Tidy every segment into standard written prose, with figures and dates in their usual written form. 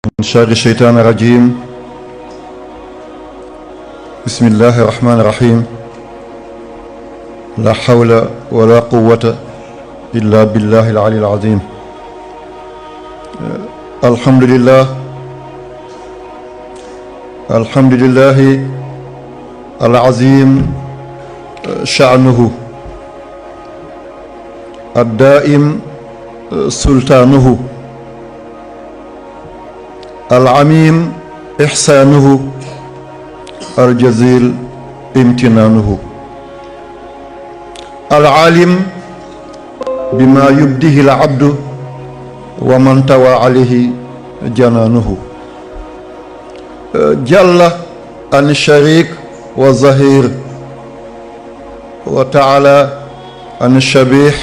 من شر الشيطان الرجيم. بسم الله الرحمن الرحيم. لا حول ولا قوة إلا بالله العلي العظيم. الحمد لله الحمد لله العظيم شأنه الدائم سلطانه العميم إحسانه الجزيل امتنانه العالم بما يبديه العبد ومن توى عليه جنانه جل عن الشريك والظهير وتعالى عن الشبيح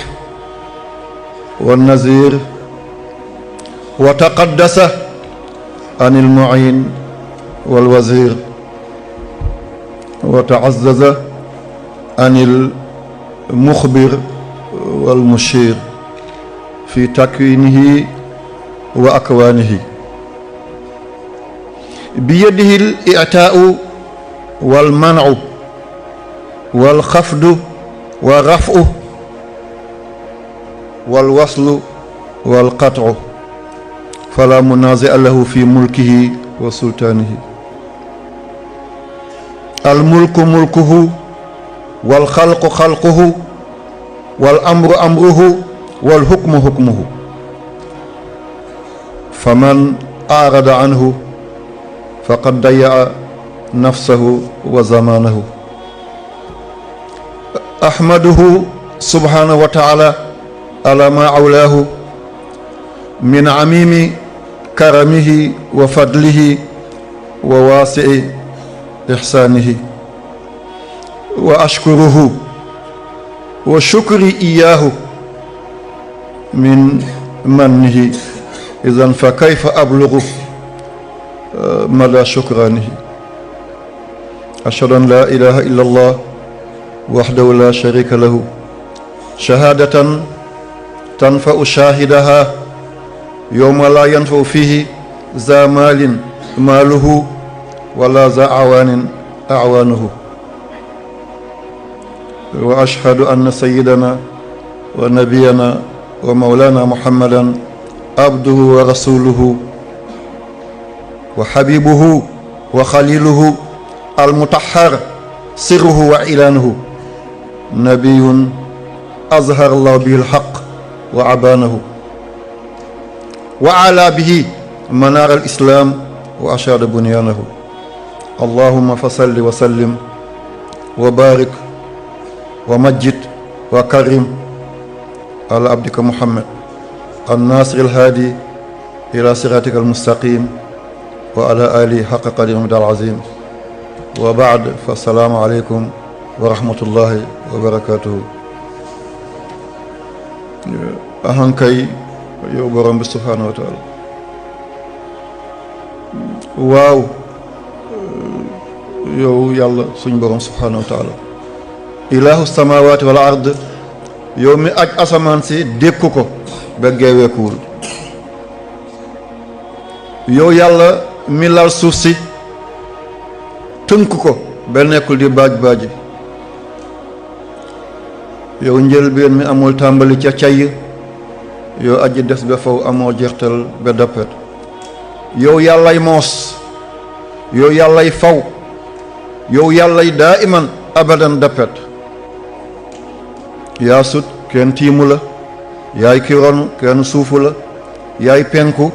والنذير وتقدس عن المعين والوزير وتعزز عن المخبر والمشير في تكوينه وأكوانه بيده الإعطاء والمنع والخفض والرفع والوصل والقطع فلا منازع له في ملكه وسلطانه الملك ملكه والخلق خلقه والأمر أمره والحكم حكمه فمن أعرض عنه فقد ضيع نفسه وزمانه أحمده سبحانه وتعالى على ما أولاه من عميم كرمه وفضله وواسع إحسانه وأشكره وشكري إياه من منه إذن فكيف أبلغ مدى شكرانه أشهد أن لا إله إلا الله وحده لا شريك له شهادة تنفع شاهدها يوم لا ينفع فيه ذا مال ماله ولا ذا أعوان أعوانه وأشهد أن سيدنا ونبينا ومولانا محمدا عبده ورسوله وحبيبه وخليله المطهر سره وإعلانه نبي أظهر الله به الحق وأبانه وعلى به منار الإسلام وأشاد بنيانه اللهم فصل وسلم وبارك ومجد وكرم على عبدك محمد الناصر الهادي إلى صراطك المستقيم وعلى آله حق قدر المدى العظيم وبعد فالسلام عليكم ورحمة الله وبركاته. أهنكي yow borom bi subhaanahu wa taala waaw yow yàlla suñ borom subhaanahu wa taala ilaahu samaawaati wal ard yow mi aj asamaan si dékku ko ba geeweekuwul yow yàlla mi lal suuf si tënk ko ba nekkul di baaj baaji yow njëlbeen mi amul tàmbali ca cay yow aji des ba faw amoo jeextal ba dappet yow yàllay moos yow yàllay faw yow yàllay daa iman abadan dappet yaa sut kenn tiimu la yaay ki ronu kenn suufu la yaay penku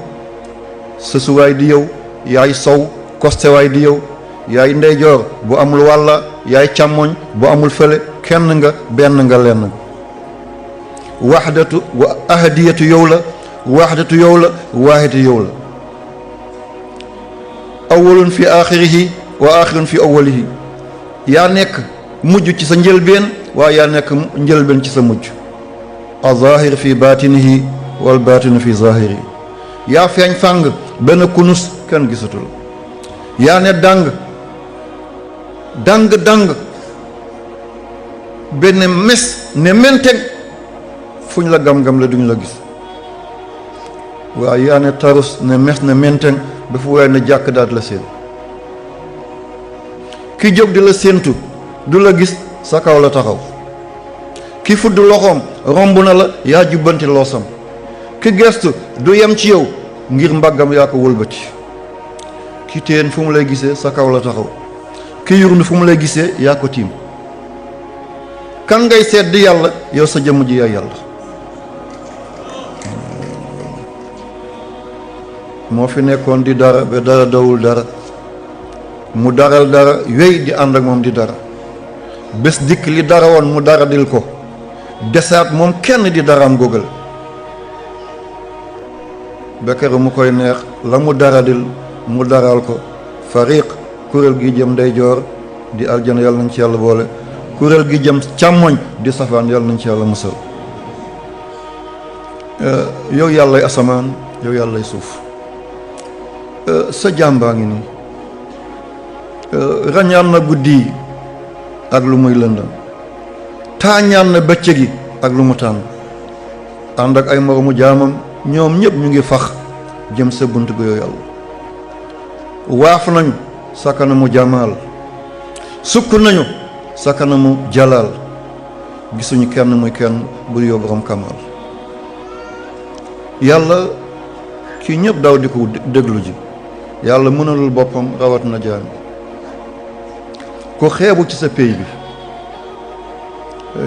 sësuwaay di yow yaay sow kostewaay di yow yaay ndeyjoor bu amul wàlla yaay càmmoñ bu amul fële kenn nga benn nga lenn nga waxdatu wa ahadiyatu yow la waxdatu yow la waahidatu yow la awwalun fi aaxirihi wa aaxirun fi awwalihi yaa nekk mujj ci sa njëlbeen waaye yaa nekk njëlbeen ci sa mujj azaahir fi baatinihi wal baatinu fi zaahiri yaa feeñ fàng benn kunus kenn gisatu la yaa ne dàng benn mes ne menteg fuñ la gam-gam la duñ la gis waaye yaa ne tarus ne mes ne menten ba fu waay ne jàkk daat la seen ki jóg di la séentu du la gis sa kaw la taxaw ki fudd loxoom romb na la yaa jubbanti loosam ki gestu du yem ci yow ngir mbaggam yaa ko wëlbati ki téen fu mu lay gisee sa kaw la taxaw ki yurndu fu mu lay gisee yaa ko tiim kan ngay seet di yàlla yow sa jëmm ji yaay yàlla moo fi nekkoon di dara ba dara dawul dara mu daral dara wéy di ànd ak moom di dara bés dikk li dara woon mu dara dil ko desaat moom kenn di daraam gógal bekkeru mu koy neex la mu dara dil mu daral ko fariq kuréel gi jëm ndeyjoor di aljana yàlla nañ ci yàlla boole kuréel gi jëm càmmoñ di safaan yàlla nañ ci yàlla musal yow yàllay asamaan yow yàllay suuf sa jàmbaa ngi nii rañaan na guddi ak lu muy lëndam taañaan na bëccëg gi ak lu mu tànn ànd ak ay moromu jaamam ñoom ñëpp ñu ngi fax jëm sa bunt gu yow yàlla waaf nañu sa kanamu jamaal sukk nañu sa kanamu jalaal gisuñu kenn muy kenn bu yow borom kamal yàlla ki ñëpp daw di ko déglu ji yàlla mënalul boppam rawat na jaam ko xeebu ci sa pey bi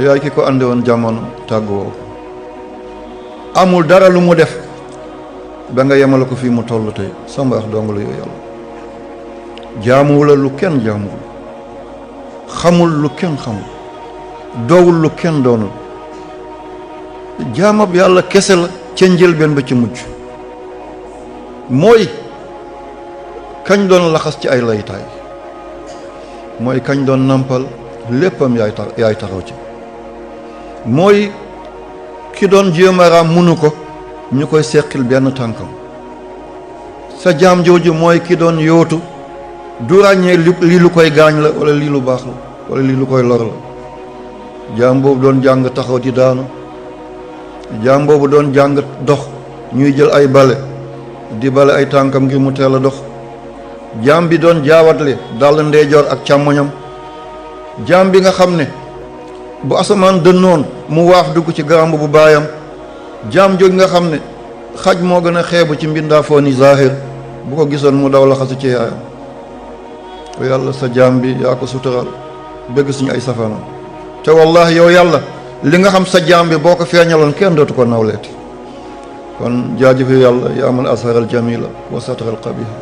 yaay ki ko andi woon jamono tàgguwoo amul dara lu mu def ba nga yemale ko fii mu toll tey sa mbaax dong la yow yàlla jaamuwu la lu kenn jaamuwul xamul lu kenn xamul doowul lu kenn doonul jaamab yàlla kese la ca njëlbeen ba ci mujj mooy kañ doon laxas ci ay laytaay mooy kañ doon nampal léppam yaay taxaw ci mooy ki doon jéemaraam munu ko ñu koy seqil benn tànkam sa jaam jooju mooy ki doon yootu du ràññee lii lu koy gaañ la wala lii lu baax la wala lii lu koy lor la jaam boobu doon jàng taxaw di daanu jaam boobu doon jàng dox ñuy jël ay bale di bale ay tànkam ngir mu teel a dox jaam bi doon jaawatle dal ndeyjoor ak càmmoñam jaam bi nga xam ne bu asamaan dënnoon mu waaf dugg ci garamb bu baayam jaam jóg nga xam ne xaj moo gën a xeebu ci mbindaafoo ni zahir bu ko gisoon mu daw laxasu ci yaayam yàlla sa jaam bi yaa ko sutural bëgg suñu ay safanam te wallahi yow yàlla li nga xam sa jaam bi boo ko feeñaloon kenn dootu ko nawleeti kon jaajëfe yàlla yaa man asharal jamila wa sataral qabiha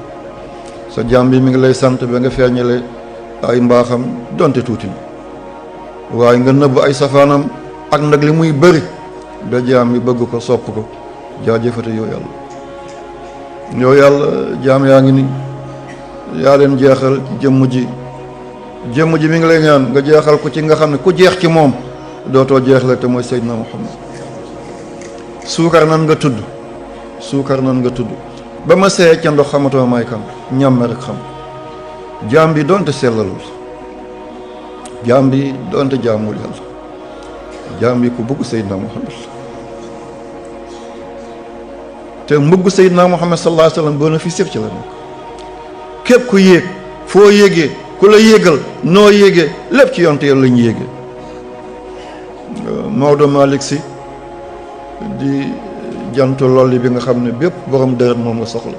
sa jaam bi mi ngi lay sant ba nga feeñale ay mbaaxam donte tuuti waaye nga nëbb ay safaanam ak nag li muy bëri ba jaam bi bëgg ko sopp ko jaajëfate yow yàlla jaam yaa ngi ni yaa leen jeexal ci jëmm ji mi ngi lay ñaan nga jeexal ko ci nga xam ne ku jeex ci moom dootoo jeexle te mooy Seydina Muhammad suukar nan nga tudd ba ma seey ca ndox xamatuma may kan ñàmme rek xam jaam bi doonte sellalul jaam bi doonte jaamul yàlla jaam bi ku bëgg Seydina Muhammad te mbëgg Seydina Muhammad sallallahu alayhi wa sallam bénéfice ci la nekk képp ku yéeg foo yéegee ku la yéegal noo yéegee lépp ci yonte yàlla lañu yéegee Maodo Malick Sy di jantu lolli bi nga xam ne bépp borom deret moom nga soxla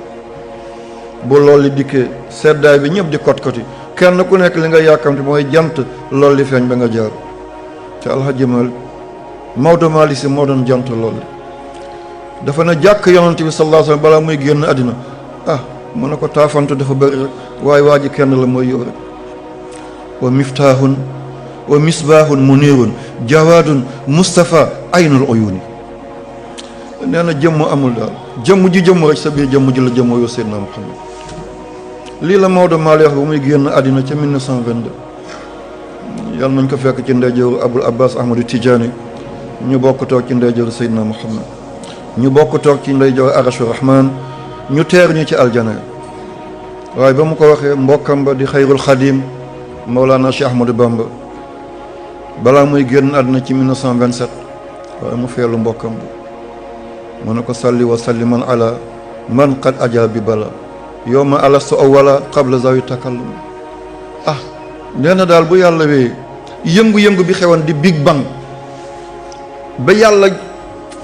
bu lolli dikkee seddaay bi ñëpp di kot-koti kenn ku nekk li nga yàkkamte mooy jant lolli feeñ ba nga jaar te Alhaji Maodo Malick Sy moo doon jant lolli dafa ne jàkk yonante bi sallallahu alayhi wa sallam balaa muy génn àddina mu ne ko taafantu dafa bëri rek waaye waa ji kenn la mooy yow rek wa miftaahun wa misbaahun munirun jawaadun Mustafa aynul uyuni nee na jëmm amul daal jëmm rek sa biir jëmm ji la jëmmoo yow Seydina Muhammad lii la Maodo Malick wax ba muy génn àddina ca 1922 yàlla nañ ko fekk ci ndeyjooru Abul Abbas Ahmadu Tijaani ñu bokk toog ci ndeyjooru Seydina Muhammad ñu bokk toog ci ndeyjooru Arashu Rahman ñu teer ñu ci aljana waaye ba mu ko waxee mbokkam ba di xayrul xadim Mawlana Cheikh Ahmadou Bamba balaa muy génn àdduna ci 1927 waaye mu feelu mbokkam ba mu ne ko salli wa salliman ala man qad aja bi bala yow ma alastu awwala qabla zawi takallum. nee na daal bu yàlla wee yëngu-yëngu bi xewoon di big bang ba yàlla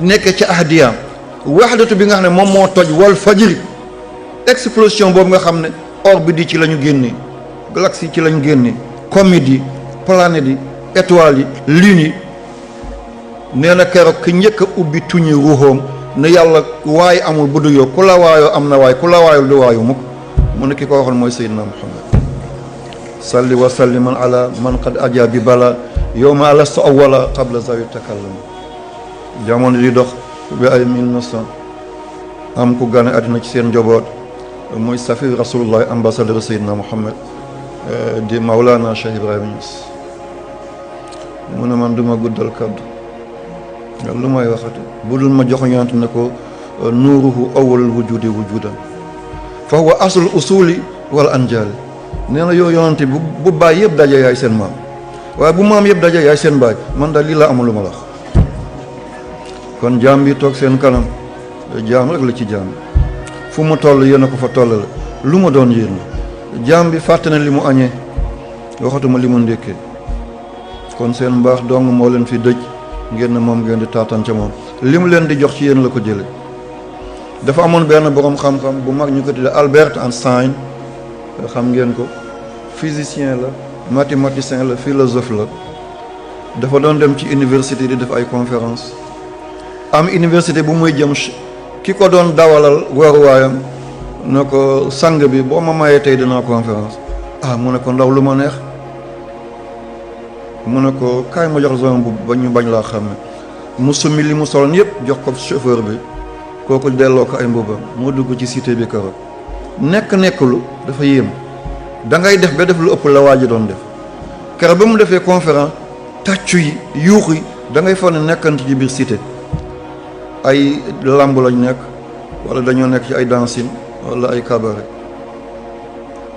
nekk ca ahdiyaam waxdatu bi nga xam ne moom moo toj wal fajri explosion boobu nga xam ne orbite yi ci la ñu génne galaxie yi ci la ñu génne comètes yi planètes yi étoiles yi lunes yi nee na keroog ki njëkk a ubbi tuñi ruuxoom ne yàlla waaye amul bu du yow ku la waayoo am na waay ku la waayul du waayu mukk mu ne ki ko waxoon mooy Seydina Muhammad salli wa salliman ala man qad aja bi bala yawma alastu awwala qabla zawi takallum. jamono di dox bi ay 1900 am ku gane àddina ci seen njaboot muy safi rasulullah ambassadeur Seydina Muhammad di Maulana Cheikh Ibrahima Niass. mu ne man duma guddal kaddu lu may waxati bu dul ma joxoñante ne ko nuuruhu awwalul wujudi wujudan fa huwa aslul usuli wal anjali. nee na yow yonante bu baay yëpp daje yaay seen maam waaye bu maam yëpp daje yaay seen baay man daal lii laa amul lu ma la wax. kon jaam bi toog seen kanam jaam rek la ci jaam fu mu toll yéen a ko fa toll la lu ma doon yéen jaam bi fàtte na li mu añee waxatuma li mu ndékkee kon seen mbaax dong moo leen fi dëj ngeen ne moom ngeen di taataan ca moom li mu leen di jox ci yéen la ko jële. dafa amoon benn borom xam-xam bu mag ñu ko tuddee Albert Einstein xam ngeen ko physicien la mathématicien la philosophe la dafa doon dem ci université di def ay conférence am université bu muy jëm ki ko doon dawalal waruwaayam ne ko sang bi boo ma mayee tey dinaa conférence mu ne ko ndaw lu ma neex mu ne ko kaay ma jox zone bu ba ñu bañ laa xàmme mu summi li mu soloon yëpp jox ko chauffeur bi kooku delloo ko ay mbubam moo dugg ci cité bi keroog nekkulu dafa yéem da ngay def ba def lu ëpp la waa ji doon def keroog ba mu defee conférence tàccu yi yuux yi da ngay foog ne nekkante ci biir cité ay lamb lañ nekk wala dañoo nekk ci ay dancing wala ay cabaret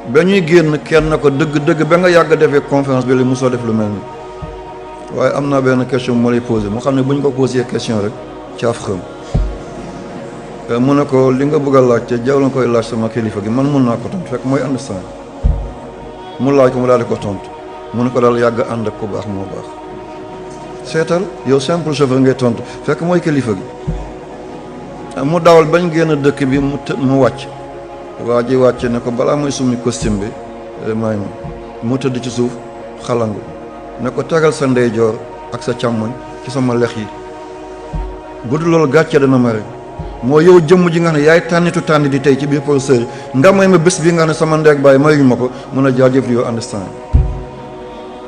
ba ñuy génn kenn na ko dëgg ba nga yàgg defee conférence bi li mosoo def lu mel ni waaye am naa benn question bu ma lay posé mu xam ne bu ñu ko posé question rek caaf xam mu ne ko li nga bëgg a laaj te jaw la koy laaj sama kilifa gi man mun naa ko tontu fekk mooy understand mu laaj ko mu daal di ko tontu mu ne ko daal yàgg ànd ak ku baax moo baax seetal yow simple chauffeur ngay tontu fekk mooy kilifa gi mu dawal bañ génn dëkk bi mu wàcc waa ji wàcce ne ko balaa mooy summi costume bi may ma mu tëdd ci suuf xalangu ne ko tegal sa ndeyjoor ak sa càmmoñ ci sama lex yi bu dul loolu gàcce dana ma rek moo yow jëmm ji nga xam ne yaay tànni di tey ci biir professeur yi nga may ma bés bi nga xam ne sama ndeeg bàyyi mayuñ ma ko mun a jaajëf yow understand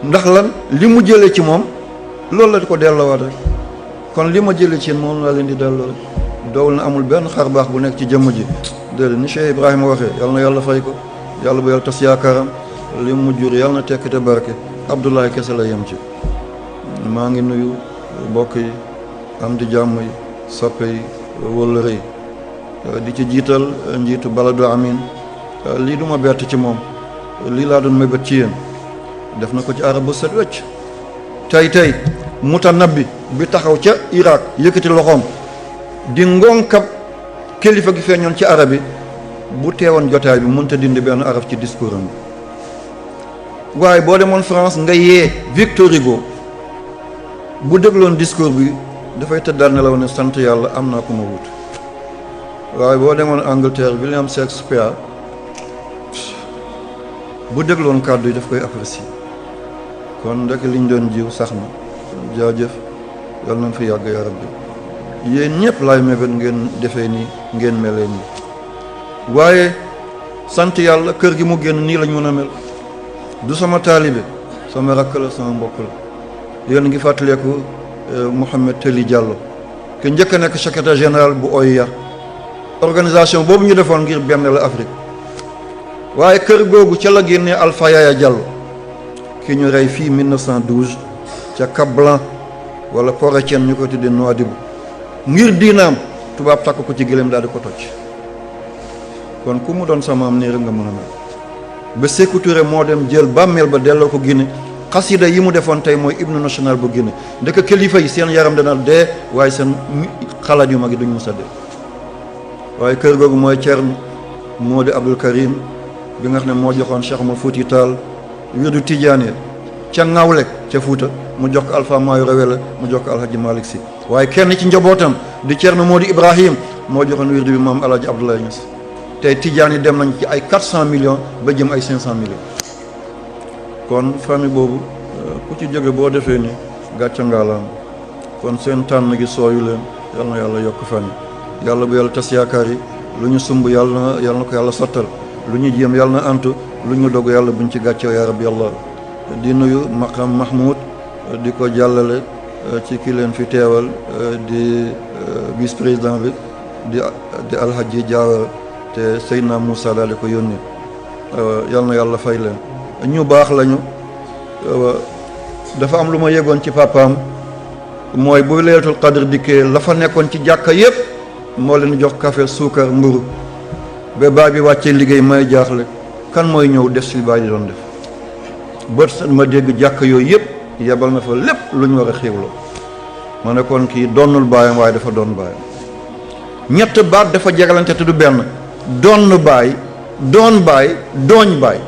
ndax lan li mu jëlee ci moom loolu la di ko delloowaat rek kon li ma jëlee ci yéen moom laa leen di delloo rek doowul na amul benn xar baax bu nekk ci jëmm ji déedéet ni Cheikh Ibrahima waxee yàlla na yàlla fay ko yàlla bu yàlla tas yaakaaram li mu jur yàlla na tekk te barke Abdoulaye kese la yem ci maa ngi nuyu mbokk yi am di jàmm yi soppe yi wëllëre yi di ci jiital njiitu baladu amin lii duma bett ci moom lii laa doon mébét ci yéen def na ko ci arab bu set wecc tey mutanabbi bi taxaw ca Irak yëkkati loxoom di ngonkab kilifa gi feeñoon ci arab yi bu teewoon jotaay bi mënta dindi benn arab ci discours am bi waaye boo demoon France nga yee Victor Hugo bu dégloon discours bi dafay tëddaal nelaw ne sant yàlla am naa ko ma wut waaye boo demoon Angleterre William Shakespeare bu dégloon kàddu yi daf koy apprécier kon ndek liñ doon jiw sax na jaajëf yàlla nañ fi yàgg ya rabbi yéen ñëpp laay mébét ngeen defee nii ngeen melee nii waaye sant yàlla kër gi mu génn nii lañ mën a mel du sama taalibe sama rakk la sama mbokk la yéen ngi fàttaleeku Mouhamed Teli Diallo ke njëkk a nekk secrétaire général bu OIA organisation boobu ñu defoon ngir benn la Afrique waaye kër googu ca la génnee Alpha Yaya Diallo ki ñu rey fii 1912 ca Cap Blanc wala Port Etienne ñu ko tuddee Nouadhibou ngir diinaam tubaab takk ko ci gëléem daal di ko toj kon ku mu doon sama am nii rek nga mën a mel ba Sékou Touré moo dem jël bàmmeel ba delloo ko Guinée xasida yi mu defoon tey mooy hymne national bu Guinée ndeke kilifa yi seen yaram dana dee waaye seen xalaat yu mag yi duñ mës a dee waaye kër googu mooy Thierno moo di Abdul Karim bi nga xam ne moo joxoon Cheikh Omar Fouti Tall wirdu Tijaani ca Ngawlek ca Fuuta mu jox ko Alpha Mayoro Wele mu jox ko Alhaji Malick Sy waaye kenn ci njabootam di Thierno moo di Ibrahim moo joxoon wirdu bi maam Alhaji Abdoulaye Niass tey Tijaani dem nañ ci ay 400 millions ba jëm ay 500 millions kon famille boobu ku ci jóge boo defee ni gàcca ngaalaam kon seen tànn gi sooyu leen yal na yàlla yokk fan yi yàlla bu yàlla tas yaakaar yi lu ñu sumb yàlla na ko yàlla sottal lu ñu jéem yàlla na antu lu ñu dogg yàlla buñ ci gàccoo yaa rabbi yàlla di nuyu Maqam Mahmoud di ko jàllale ci ki leen fi teewal di vice président bi di Alhaji Diawara te Seydina Moussa daal di ko yónni yal na yàlla fay leen ñu baax lañu dafa am lu ma yeggoon ci papaam mooy bu Laylatul Qadr dikkee la fa nekkoon ci jàkka yépp moo leen jox café suukar mburu ba baay bi wàccee liggéey may jaaxle kan mooy ñëw def si baay di doon def bët ma dégg jàkka yooyu yépp yebal na fa lépp lu ñu war a xiwloo ma ne kon kii doonul baayam waaye dafa doon baayam ñett baat dafa jegalante te du benn doon baay doon baay dooñ baay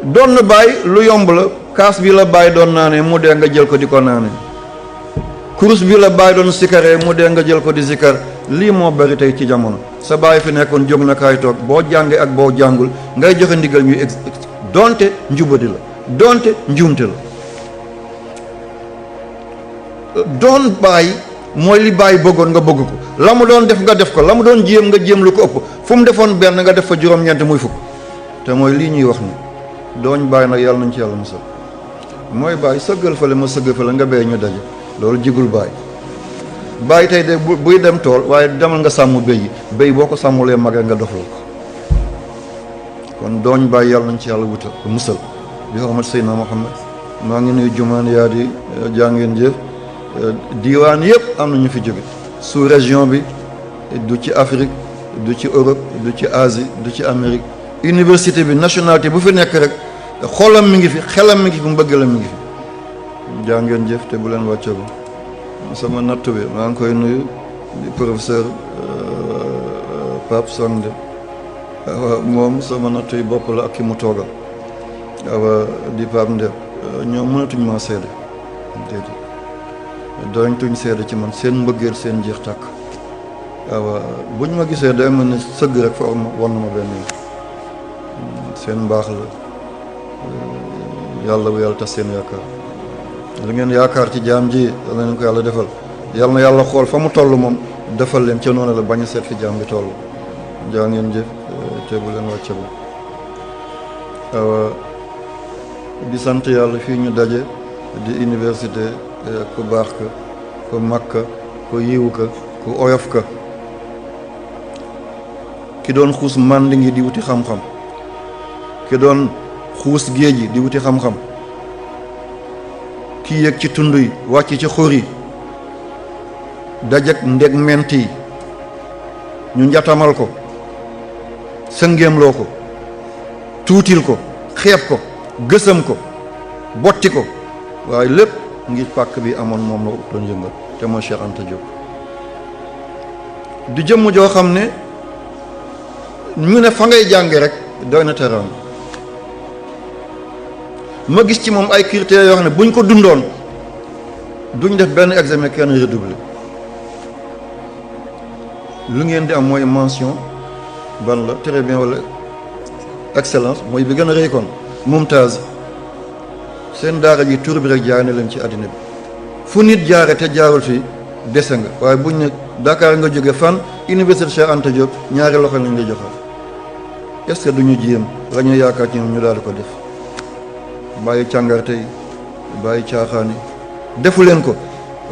doon baay lu yomb la kaas bi la baay doon naanee mu dee nga jël ko di ko naanee kurus bi la baay doon sikaree mu dee nga jël ko di sikar lii moo bari tey ci jamono sa baay fi nekkoon jóg na kaay toog boo jàngee ak boo jàngul ngay joxe ndigal ñuy donte njubadi la donte njuumte la doon baay mooy li baay bëggoon nga bëgg ko la mu doon def nga def ko la mu doon jéem nga jéem lu ko ëpp fu mu defoon benn nga def fa juróom-ñeent muy fukk te mooy lii ñuy wax ni dooñ baay nag yàlla nañ ci yàlla musal mooy baay sëggal fale ma sëggal fale nga béy ñu daje loolu jigul baay baay tey de buy dem tool waaye demal nga sàmm béy yi béy boo ko sàmmulee magee nga dof la ko kon dooñ baay yàlla nañ ci yàlla wutal musal bi xormat Seydina Muhammad maa ngi nuyu jumaan yaa di jàngeen jëf diiwaan yëpp am na ñu fi jóge sous région bi du ci Afrique du ci Europe du ci Asie du ci Amérique université bi nationalité bu fi nekk rek xolam mi ngi fi xelam mi ngi fi mbëggalam mi ngi fi jàngeen jëf te bu leen wàccagu sama natt bi maa ngi koy nuyu di professeur Pape Songde moom sama natt yi bopp la ak ki mu toogal awa di Pape Nder ñoom mënatuñ maa seede déedéet doñ tuñ seede ci man seen mbëggeel seen jeex tàkk waaw buñ ma gisee day mel ne sëgg rek fa war na ma benn seen mbaax la yàlla bu yàlla tas seen yaakaar li ngeen yaakaar ci jaam ji yal na leen ko yàlla defal yal na yàlla xool fa mu toll moom defal leen ca noonu la bañ a seet fi jaam bi toll jaa ngeen jëf te bu leen wàcce ba waaw di sant yàlla fii ñu daje di université ku baax ka ku mag ka ku yiw ka ku oyof ka ki doon xuus màndi ngi di wuti xam-xam ki doon xuus géej gi di wuti xam-xam ki yéeg ci tund yi wàcc ci xur yi dajak ndeg ment yi ñu njatamal ko sëngéemloo ko tuutil ko xeeb ko gësam ko botti ko waaye lépp ngir pàkk bi amoon moom la doon yëngal te mooy Cheikh Anta Diop di jëmm joo xam ne ñu ne fa ngay jànge rek doy na terrain ma gis ci moom ay critères yoo xam ne buñ ko dundoon duñ def benn examen kenn redoublé lu ngeen di am mooy mention ban la très bien wala excellence mooy bi gën a rëy kon mumtaz seen daara ji tur bi rek jaay na leen ci àddina bi fu nit jaare te jaarul fii dese nga waaye buñ ne Dakar nga jóge fan université Cheikh Anta Diop ñaari loxo lañ lay joxal est-ce que duñu jéem la ñu yaakaar ci ñoom ñu daal di ko def bàyyi càngarte yi bàyyi caaxaan yi defu leen ko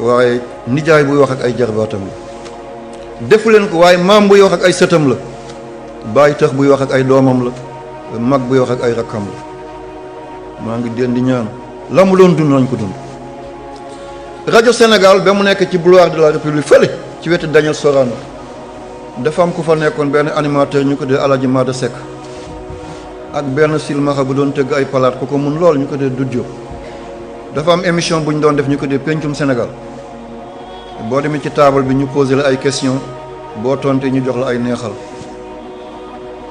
waaye nijaay buy wax ak ay jarbaatam la defu leen ko waaye maam buy wax ak ay sëtam la bàyyi tax buy wax ak ay doomam la mag buy wax ak ay rakkam la maa ngi den di ñaan la mu doon dund lañ ko dund rajo Sénégal ba mu nekk ci boulevard de la République fële ci wetu Daniel Sorano dafa am ku fa nekkoon benn animateur ñu ko dee Alaji Mada Seck ak benn silmaxa bu doon tëgg ay palaat ku ko mun lool ñu ko dee Doudou Diop dafa am émission bu ñu doon def ñu ko dee pencum Sénégal boo demee ci table bi ñu posé la ay question boo tonte ñu jox la ay neexal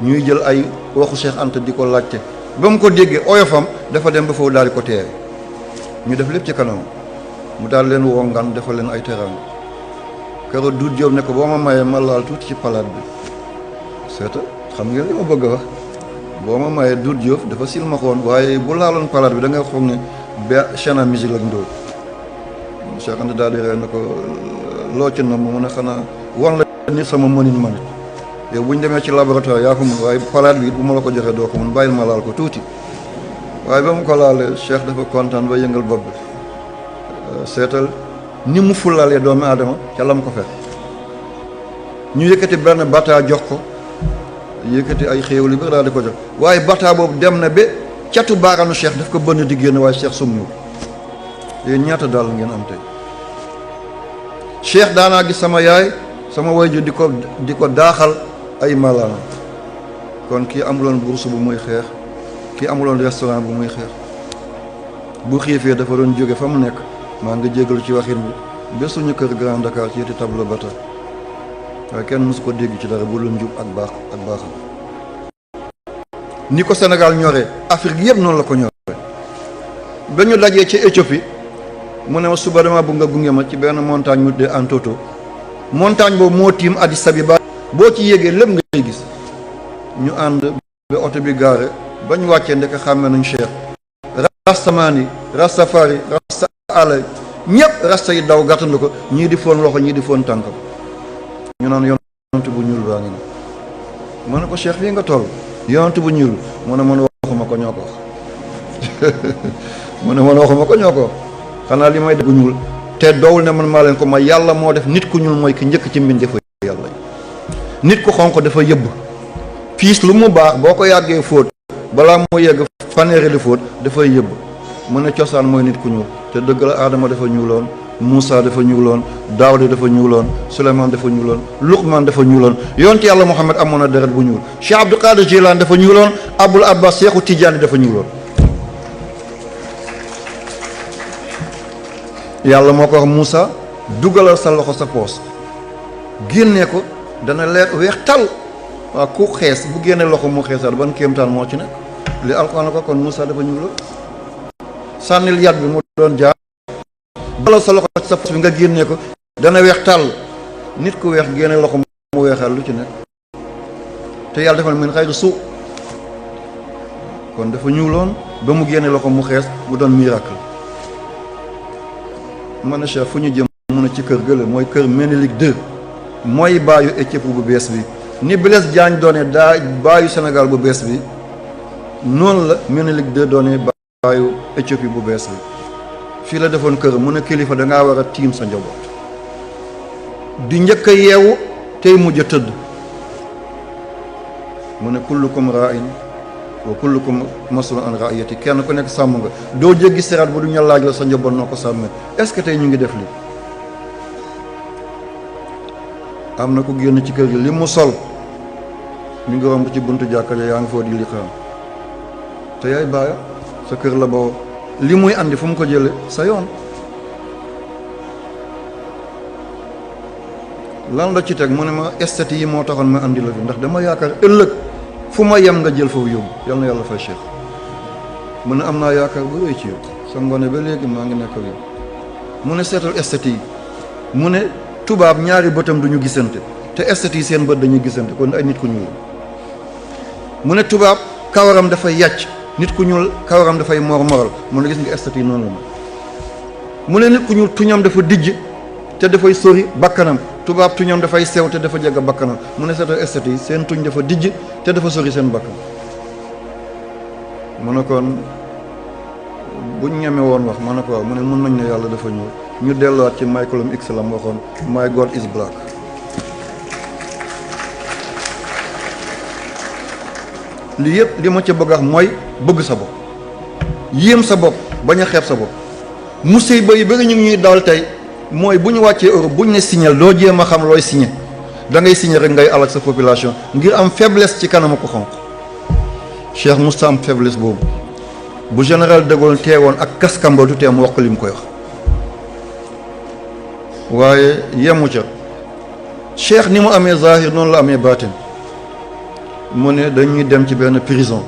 ñuy jël ay waxu Cheikh Anta di ko laajte ba mu ko déggee oyofam dafa dem ba foofu daal di ko teere ñu def lépp ci kanam mu daal leen woo ngan defal leen ay teraanga keroog Doudou Diop ne ko boo ma mayee ma laal tuuti ci palaat bi seeta xam ngeen li ma bëgg a wax boo ma mayee Doudou Diop dafa silmaxoon waaye bu laaloon palaat bi da nga foog ne ba chaîne musique la ndóol Cheikh Anta daal di ree na ko loo ci na mu mën a xanaa wan la ni sama mënin manit yow bu ñu demee ci laboratoire yaa ko mun waaye palaat bi bu ma la ko joxee doo ko mun bàyyil ma laal ko tuuti waaye ba mu ko laalee Cheikh dafa kontaan ba yëngal bopp bi seetal ni mu fulaalee doomu aadama ca lam ko fekk ñu yëkkati benn bataa jox ko yëkkati ay xéewal yu bëri daal di ko jox waaye bataa boobu dem na ba catu baaraanu Cheikh daf ko bënn di génn waaye Cheikh sumñu yéen ñaata daal ngeen am tey Cheikh daanaa gis sama yaay sama wayju di ko daaxal ay malaana kon kii amuloon bourse bu muy xeex kii amuloon restaurant bu muy xeex bu xiifee dafa doon jóge fa mu nekk maa nga jégalu ci waxin bi ba suñu kër Grand Dakar ci yeti tableau bata waaye kenn mësu ko dégg ci dara bu lu njub ak baaxam ni ko Sénégal ñoree Afrique yëpp noonu la ko ñoree ba ñu dajee ci Éthiopie mu ne ma suba dama bëgg nga gunge ma ci benn montagne mu de Antoto montagne boobu moo tiim Addis Abeba boo ci yéegee lépp ngay gis ñu ànd ba oto bi gaare ba ñu wàccee ndek xàmme nañ Cheikh rastamani rastafari rasta alay ñëpp rasta yi daw gàttandu ko ñii di foon loxo ñii di foon tànkam ñu naan yonent bu ñuul baa ngi ni ma ne ko Cheikh fii nga toll yonent bu ñuul mu ne man waxuma ko ñoo ko wax mu ne man waxuma ko ñoo ko wax xanaa li may def bu ñuul te doowul ne man maa leen ko may yàlla moo def nit ku ñuul mooy ki njëkk ci mbindeefu yàlla yi nit ku xonq dafa yëbb piis lu mu baax boo ko yàggee fóot balaa moo yegg fanweeri di fóot dafay yëbb mu ne cosaan mooy nit ku ñuul te dëgg la Adama dafa ñuuloon Moussa dafa ñuuloon Daawda dafa ñuuloon Souleymane dafa ñuuloon Luqman dafa ñuuloon yonent yàlla Muhammad amoon na deret bu ñuul Cheikh Abdou Qadir Jilani dafa ñuuloon Abul Abbas Seexu Tijaani dafa ñuuloon yàlla moo ko wax Moussa dugalal sa loxo sa poos génnee ko dana leer weex tal waaw ku xees bu génnee loxo mu xeesaat ban kéemtaan moo ci nekk li alxuraan ko kon Moussa dafa ñuuloon sànnil yat bi mu doon jaar dugalal sa loxo sa poos bi nga génnee ko dana weex tal nit ku weex génne loxo mu weexal lu ci nekk te yàlla defal min xayri suu kon dafa ñuuloon ba mu génne loxo mu xees mu doon miracle man Cheikh fu ñu jëm mun a ci kër gële mooy kër Ménélik 2 mooy baayu Éthiopie bu bees bi ni Blaise Diagne doone daa baayu Sénégal bu bees bi noonu la Ménélik 2 doone baayu Éthiopie bu bees bi fii la defoon kër mun a kilifa dangaa war a tiim sa njaboot di njëkk a yeewu tey mujj a tëdd mu ne kullukum ra'in wa kullukum mas'ulun an ra'iyati kenn ku nekk sàmm nga doo jéggi siraat bu du ñu laaj la sa njaboot noo ko sàmmee est-ce que tey ñu ngi def li am na ku génn ci kër gi li mu sol ñu ngi romb ci buntu jàkka yaa ngi foo di li xam te yaay baaya sa kër la bawoo li muy andi fu mu ko jële sa yoon lan la ci teg mu ne ma esthétique yi moo taxoon ma andi la fi ndax dama yaakaar ëllëg fu ma yem nga jël foofu yóbbu yal na yàlla fay Cheikh mu ne am naa yaakaar bu rëy ci yow sa ngone ba léegi maa ngi nekk ak yow mu ne seetal esthétique yi mu ne tubaab ñaari bëtam duñu gisante te esthétique yi seen bët dañuy gisante kon ay nit ku ñuul mu ne tubaab kawaram dafay yàcc nit ku ñuul kawaram dafay mormoral mu ne gis nga esthétique yi noonu la mu ne nit ku ñuul tuñam dafa dijj te dafay sori bakkanam tubaab tuñam dafay sew te dafa jege bakkanam mu ne seetal esthétique yi seen tuñ dafa dijj te dafa sori seen bakkan mu ne kon buñ ñeme woon wax ma ne ko waaw mu ne mën nañ ne yàlla dafa ñuul ñu delluwaat ci Malcolm X la mu waxoon my God is black li yëpp li ma ca bëgg a wax mooy bëgg sa bopp yéem sa bopp bañ a xeeb sa bopp musiba yi bëgg ñu ngi ñuy dal tey mooy bu ñu wàccee Europe bu ñu ne signal doo jéem a xam looy signé da ngay signé rek ngay alak sa population ngir am faiblesse ci kanam ko xonq Cheikh Moussa am faiblesse boobu bu général de Gaulle teewoon ak kaskamba du teem wax ko li mu koy wax waaye yemu ca cheikh ni mu amee zahir noonu la amee baatin mu ne dañuy dem ci benn prison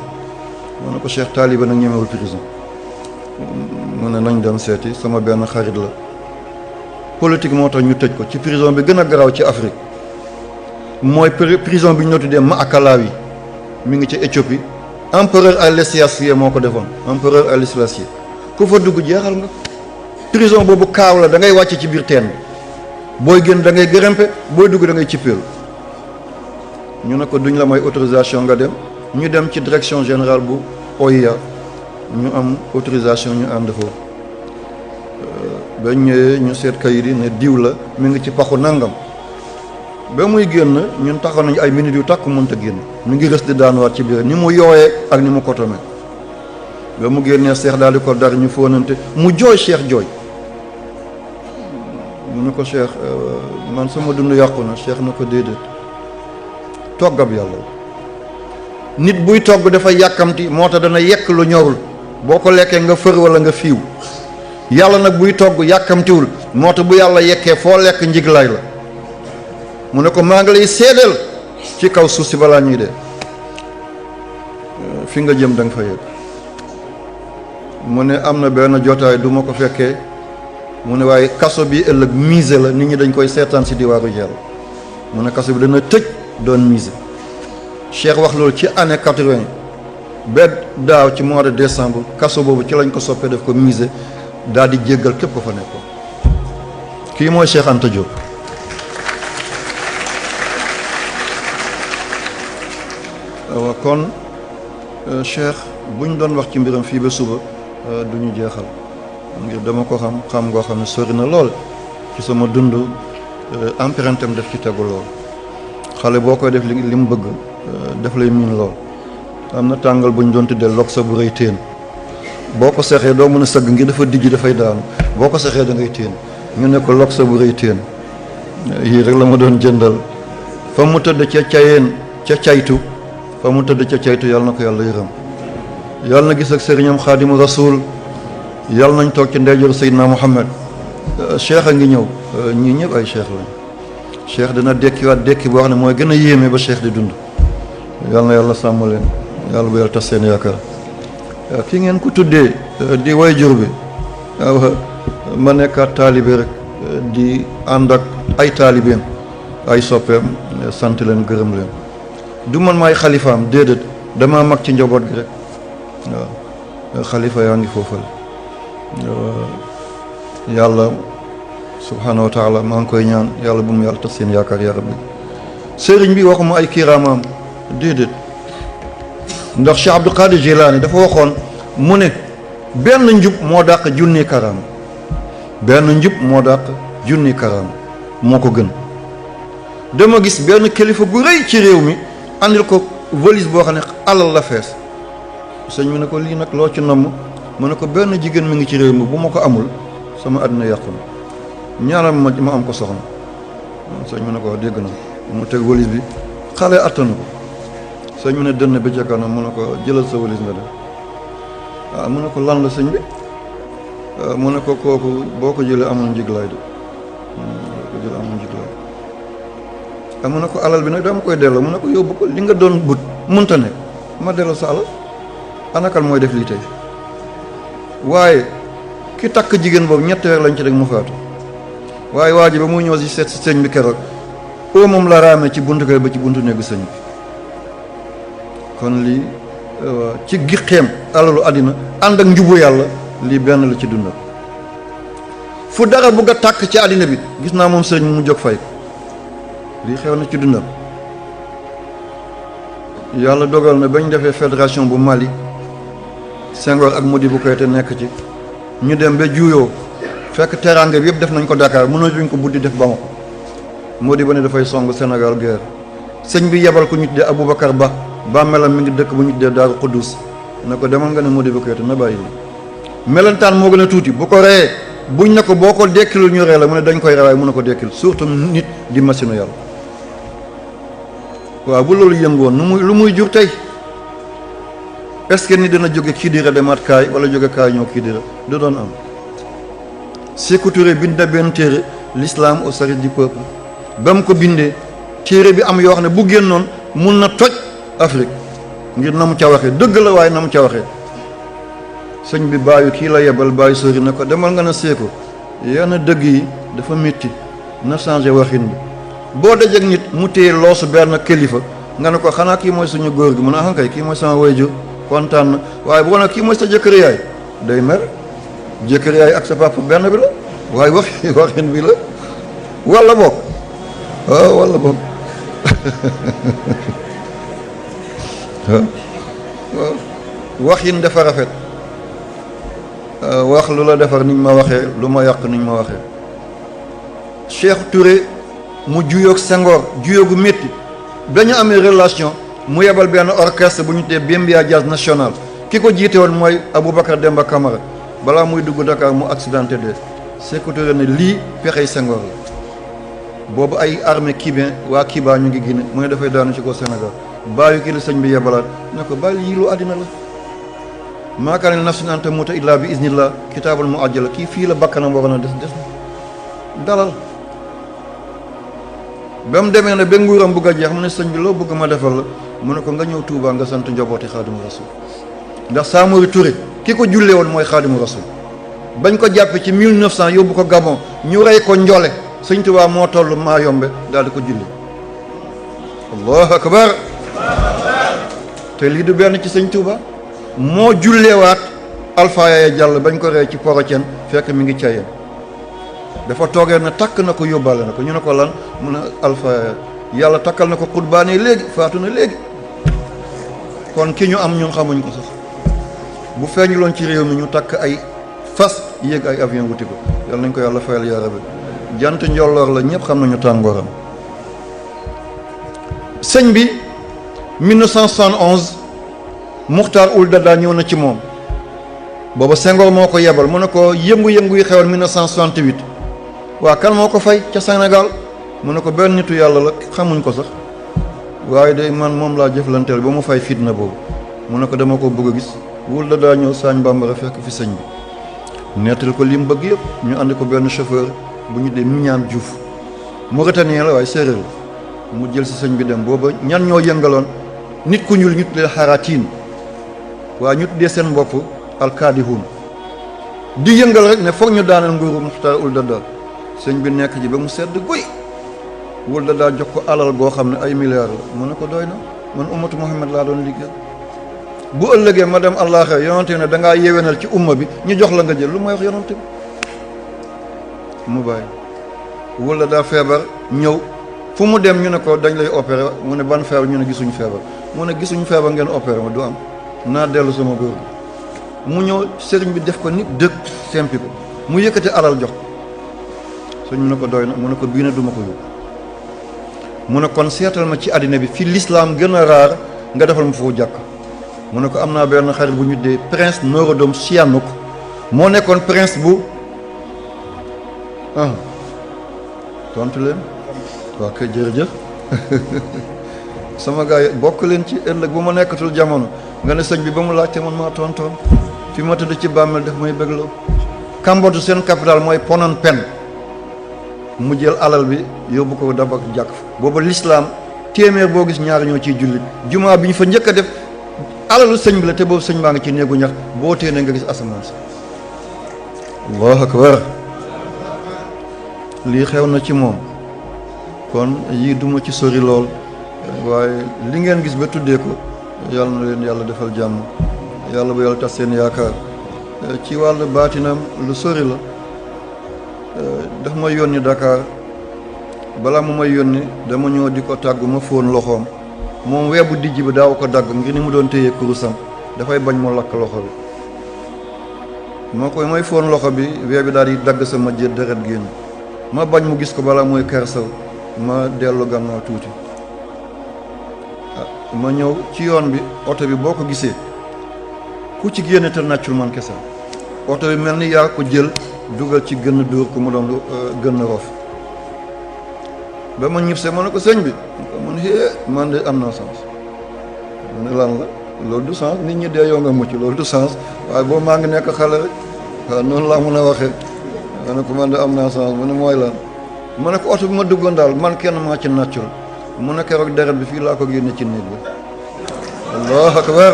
mu ne ko cheikh taaliba nag ñemewul prison mu ne nañ dem seeti sama benn xarit la politique moo tax ñu tëj ko ci prison bi gën a garaaw ci Afrique mooy prison bi ñu tuddee Maakalawi mi ngi ci Éthiopie empereur Haïlé Sélassié moo ko defoon empereur Haïlé Sélassié ku fa dugg jeexal nga prison boobu kaaw la da ngay wàcc ci biir teen bi booy génn da ngay gërëmpe booy dugg da ngay cippeelu ñu ne ko duñ la may autorisation nga dem ñu dem ci direction générale bu OIA ñu am autorisation ñu ànd foofu ba ñëwee ñu seet kayit yi ne diw la mi ngi ci paxu nangam ba muy génn ñun taxaw nañu ay minutes yu takk mënta génn mu ngi rës di daanuwaat ci biir ni mu yooyee ak ni mu kotome ba mu génnee seex daal di ko dar ñu fóonante mu jooy cheikh jooy mu ne ko cheikh man sama dund yàqu na cheikh na ko déedéet toggab yàlla nit buy togg dafa yàkkamti moo tax dana yekk lu ñorul boo ko lekkee nga fër wala nga fiiw yàlla nag buy togg yàkkamtiwul moo tax bu yàlla yekkee foo lekk njiglaay la mu ne ko maa ngi lay seedeel ci kaw suuf si balaa ñuy dee fi nga jëm da nga fa yegg mu ne am na benn jotaay du ma ko fekkee mu ne waaye kaso bi ëllëg musée la nit ñi dañ koy seetaan si diwaaru yàlla mu ne kaso bi dana tëj doon musée Cheikh wax loolu ci année 80 ba daaw ci mois de décembre kaso boobu ci lañ ko soppee def ko musée daal di jéggal képp ko fa nekkoon kii mooy Cheikh Anta Diop waaw kon Cheikh buñ doon wax ci mbiram fii ba suba du ñu jeexal ngir dama ko xam ngoo xam ne sori na lool ci sama dund empreinte am def ci tegu lool xale boo koy def li mu bëgg def lay miin lool am na tàngal bu ñu doon tuddee lok sa bu rëy teen boo ko sexee doo mën a sëgg ngir dafa dijj dafay daanu boo ko sexee da ngay teen ñu ne ko lok sa bu rëy teen yii rek la ma doon jëndal fa mu tëdd ca cayeen ca caytu fa mu tëdd ca caytu yàlla na ko yàlla yërëm yàlla na gis ak sëriñam xaadimu rasul yàlla nañ toog ci ndeyjoor Seydina Muhammad cheikh a ngi ñëw ñii ñëpp ay cheikh lañ cheikh dina dekkiwaat dekki boo xam ne mooy gën a yéeme ba cheikh di dund yàlla na yàlla sàmm leen yàlla bu yàlla tas seen yaakaar ki ngeen ko tuddee di way jur bi waaw ma nekkaat taalibe rek di ànd ak ay taalibeem ay soppeem sant leen gërëm leen du man maay xalifaam déedéet damaa mag ci njaboot gi rek waaw xalifa yaa ngi foofal yàlla subhanahu wa taala maa ngi koy ñaan yàlla bu mu yàlla tas seen yaakaar yaa rabbi sëriñ bi waxuma ay kiiraamaam déedéet ndax Cheikh Abdul Qadir Jilani dafa waxoon mu ne benn njub moo dàq junni karaam benn njub moo dàq junni karaam moo ko gën dama gis benn kilifa gu rëy ci réew mi andil ko valise boo xam ne alal la fees sëñ mu ne ko lii nag loo ci namm mu ne ko benn jigéen mi ngi ci réew mi bu ma ko amul sama àddina yàqu na ñaanal ma am ko soxna sëñ mu ne ko dégg na mu teg valise bi xale attanu ko sëñ mu ne dënn bi ca kanam mu ne ko jëlal sa valise nga def waaw mu ne ko lan la sëñ bi mu ne ko kooku boo ko jëlee amul njiglaay de ko jëlee amul njiglaay mu ne ko alal bi nag dama koy delloo mu ne ko yóbbu ko li nga doon but munta ne ma delloo sa alal anakal mooy def lii tey waaye ki takk jigéen boobu ñetti weer lañ ci rek mu faatu waaye waa ji ba muy ñëw si seet si sëñ bi keroog oo moom la raamee ci buntu kër ba ci buntu néegu sëñ bi kon lii ci gixeem alalu àddina ànd ak njubu yàlla lii benn la ci dundal fu dara bugg a tàkk ci àddina bi gis naa moom sëñ mu jóg fay ko lii xew na ci dundal yàlla dogal na bañ defee fédération bu Mali Senghor ak Modibo Keïta nekk ci ñu dem ba juuyoo fekk teraanga bi yëpp def nañ ko Dakar mënatuñ ko buddi def Bamako Modibo ne dafay song Sénégal guerre sëñ bi yebal ko ñu tuddee Aboubacar Ba bàmmeelam mi ngi dëkk bu ñu tuddee Daaru Xuddus ne ko demal nga ne Modibo Keïta na bàyyi melentaan moo gën a tuuti bu ko reyee buñ ne ko boo ko dekkilul ñu ree la mu ne dañ koy rewaay mu ne ko dekkil surtout nit di machine yàlla waaw bu loolu yëngoon lu muy jur tey est-ce que ni dina jóge Kidira demaat kaay wala jóge kaay ñëw Kidira du doon am Sékou Touré bind na benn téere l'islam au service du peuple. ba mu ko bindee téere bi am yoo xam ne bu génnoon mun na toj Afrique ngir na mu ca waxee dëgg la waaye na mu ca waxee. sëñ bi bàyyi kii la yebal bàyyi sori na ko demal nga na seeko yenn dëgg yi dafa métti na changé waxin bi boo dajeg nit mu téye loosu benn kilifa nga ne ko xanaa kii mooy suñu góor gi mun a kay kii mooy sama waajur kontaan na waaye boo nag kii mooy sa jëkkër yaay day mer jëkkër yaay ak sa papa benn bi la waaye waxin bi la walla bokk waaw walla bokk waaw waxin dafa rafet wax lu la defar niñ ma waxee lu ma yàq niñ ma waxee Cheikh Touré mu juyoog Senghor juyoogu métti ba ñu amee relation mu yebal benn orchestre bu ñu tee Bembia Jazz National ki ko jiite woon mooy Aboubacar Demba Camara balaa muy dugg Dakar mu accidenté de Cheikh Touré ne lii pexey Senghor la boobu ay armée Kibin waa Kiba ñu ngi Guinée mu ne dafay daanu ci ko Sénégal bàyyi kii la sëñ bi yebalaat ne ko bàyyi yii lu àddina la maa kaana nafsin an tamuuta illaa bi iznillah kitaabul muajjal kii fii la bakkanam waroon a des dalal ba mu demee ne ba nguuram bugg a jeex mu ne sëñ bi loo bëgg ma defal la mu ne ko nga ñëw Touba nga sant njabooti xaadimu rasul ndax Samori Touré ki ko jullee woon mooy xaadimu rasul bañ ko jàppe ci 1900 yóbbu ko Gabon ñu rey ko njole sëñ Touba moo toll maa yombe daal di ko julli allahu akbar te lii du benn ci sëñ Touba moo julleewaat Alpha Yaya Jàll bañ ko rey ci Porocen fekk mi ngi cayeen dafa toogee na takk na ko yóbbaale na ko ñu ne ko lan mun a Alpha yàlla takkal na ko xutbaane léegi faatu na léegi kon ki ñu am ñun xamuñ ko sax bu feeñuloon ci réew mi ñu takk ay fas yéeg ay avion wuti ko yàlla nañ ko yàlla fayal yaa rabbi jant njolloor la ñëpp xam nañu tàngooram sëñ bi 1971 Muxtaar Ould Daddah ñëw na ci moom booba Senghor moo ko yebal mu ne ko yëngu-yëngu yi xewoon 1968 waa kan moo ko fay ca Sénégal mu ne ko benn nitu yàlla la xamuñ ko sax waaye de man moom laa jëflanteel ba mu fay fitna boobu mu ne ko dama ko bëgg a gis Ould Daddah ñëw Sagne Bambara fekk fi sëñ bi nettal ko li mu bëgg yëpp ñu àndi ko benn chauffeur bu ñu dee Mignane Diouf Mauritanien la waaye séeréer la mu jël si sëñ bi dem booba ñan ñoo yëngaloon nit ku ñuul ñu tuddee xaratiin waa ñu tuddee seen bopp alkaadihun di yëngal rek ne foog ñu daaneel nguuru Muxtaar Ould Daddah sëñ bi nekk ji ba mu sedd guy Ould Daddah jox ko alal goo xam ne ay milliards la mu ne ko doy na man ummatu Muhammad laa doon liggéey bu ëllëgee ma dem àllaaxira yonante ne da ngaa yéwénal ci umma bi ñu jox la nga jël lu may wax yonante bi mu bàyyi Ould Daddah feebar ñëw fu mu dem ñu ne ko dañ lay opéré mu ne ban feebar ñu ne gisuñu feebar mu ne gisuñu feebar ngeen opéré ma du am naa dellu sama góor gi mu ñëw sëriñ bi def ko nit dëkk sempi ko mu yëkkati alal jox sëñ mu ne ko doy na mu ne ko bii na duma ko yóbbu mu ne kon seetal ma ci àddina bi fi l'islam gën a raar nga defal ma foofu jàkk mu ne ko am naa benn xarit bu ñu dee prince Norodom Sihanouk moo nekkoon prince bu tontu leen waa kay jërëjëf sama gars yi bokk leen ci ëllëg bu ma nekkatul jamono nga ne sëñ bi ba mu laajte man maa tontoon fi ma tëdd ci bàmmeel def may bégloo Cambodge seen capital mooy Phnom Penh mu jël alal bi yóbbu ko dab ak jàkk booba l'islam téeméer boo gis ñaar ñoo ciy jullit jumaa bi ñu fa njëkk a def alalu sëñ bi la te boobu sëñ baa ngi ci néegu ñax boo téenee nga gis asamaan si allahu akbar lii xew na ci moom kon yii duma ci sori lool waaye li ngeen gis ba tuddee ko yàlla na leen yàlla defal jàmm yàlla bu yàlla tas seen yaakaar ci wàllu baatinam lu sori la daf ma yónni Dakar balaa mu may yónni dama ñëw di ko tàggu ma fóon loxoom moom weebu dijj bi daaw ko dagg ngir ni mu doon téye kurusam dafay bañ mu lakk loxo bi moo koy may fóon loxo bi wee bi daal di dagg sama jët deret génn ma bañ mu gis ko balaa mooy kersaw ma dellu gannaaw tuuti ma ñëw ci yoon bi oto bi boo ko gisee ku ci génne te nàccul man kese oto bi mel ni yaa ko jël dugal ci gën dóor ko mu doon gën roof ba ma ñibbisee ma ne ko sëñ bi man man de am naa sens ma ne lan la loolu du sens nit ñi dee yow nga mucc loolu du sens waaye boo maa ngi nekk xale rek waaw noonu laa mën a waxee ma ne ko man de am naa sens mu ne mooy lan ma ne ko oto bi ma duggoon daal man kenn maa ci nàccul mu ne keroog deret bi fii laa ko génne ci néeg bi. allahu akbar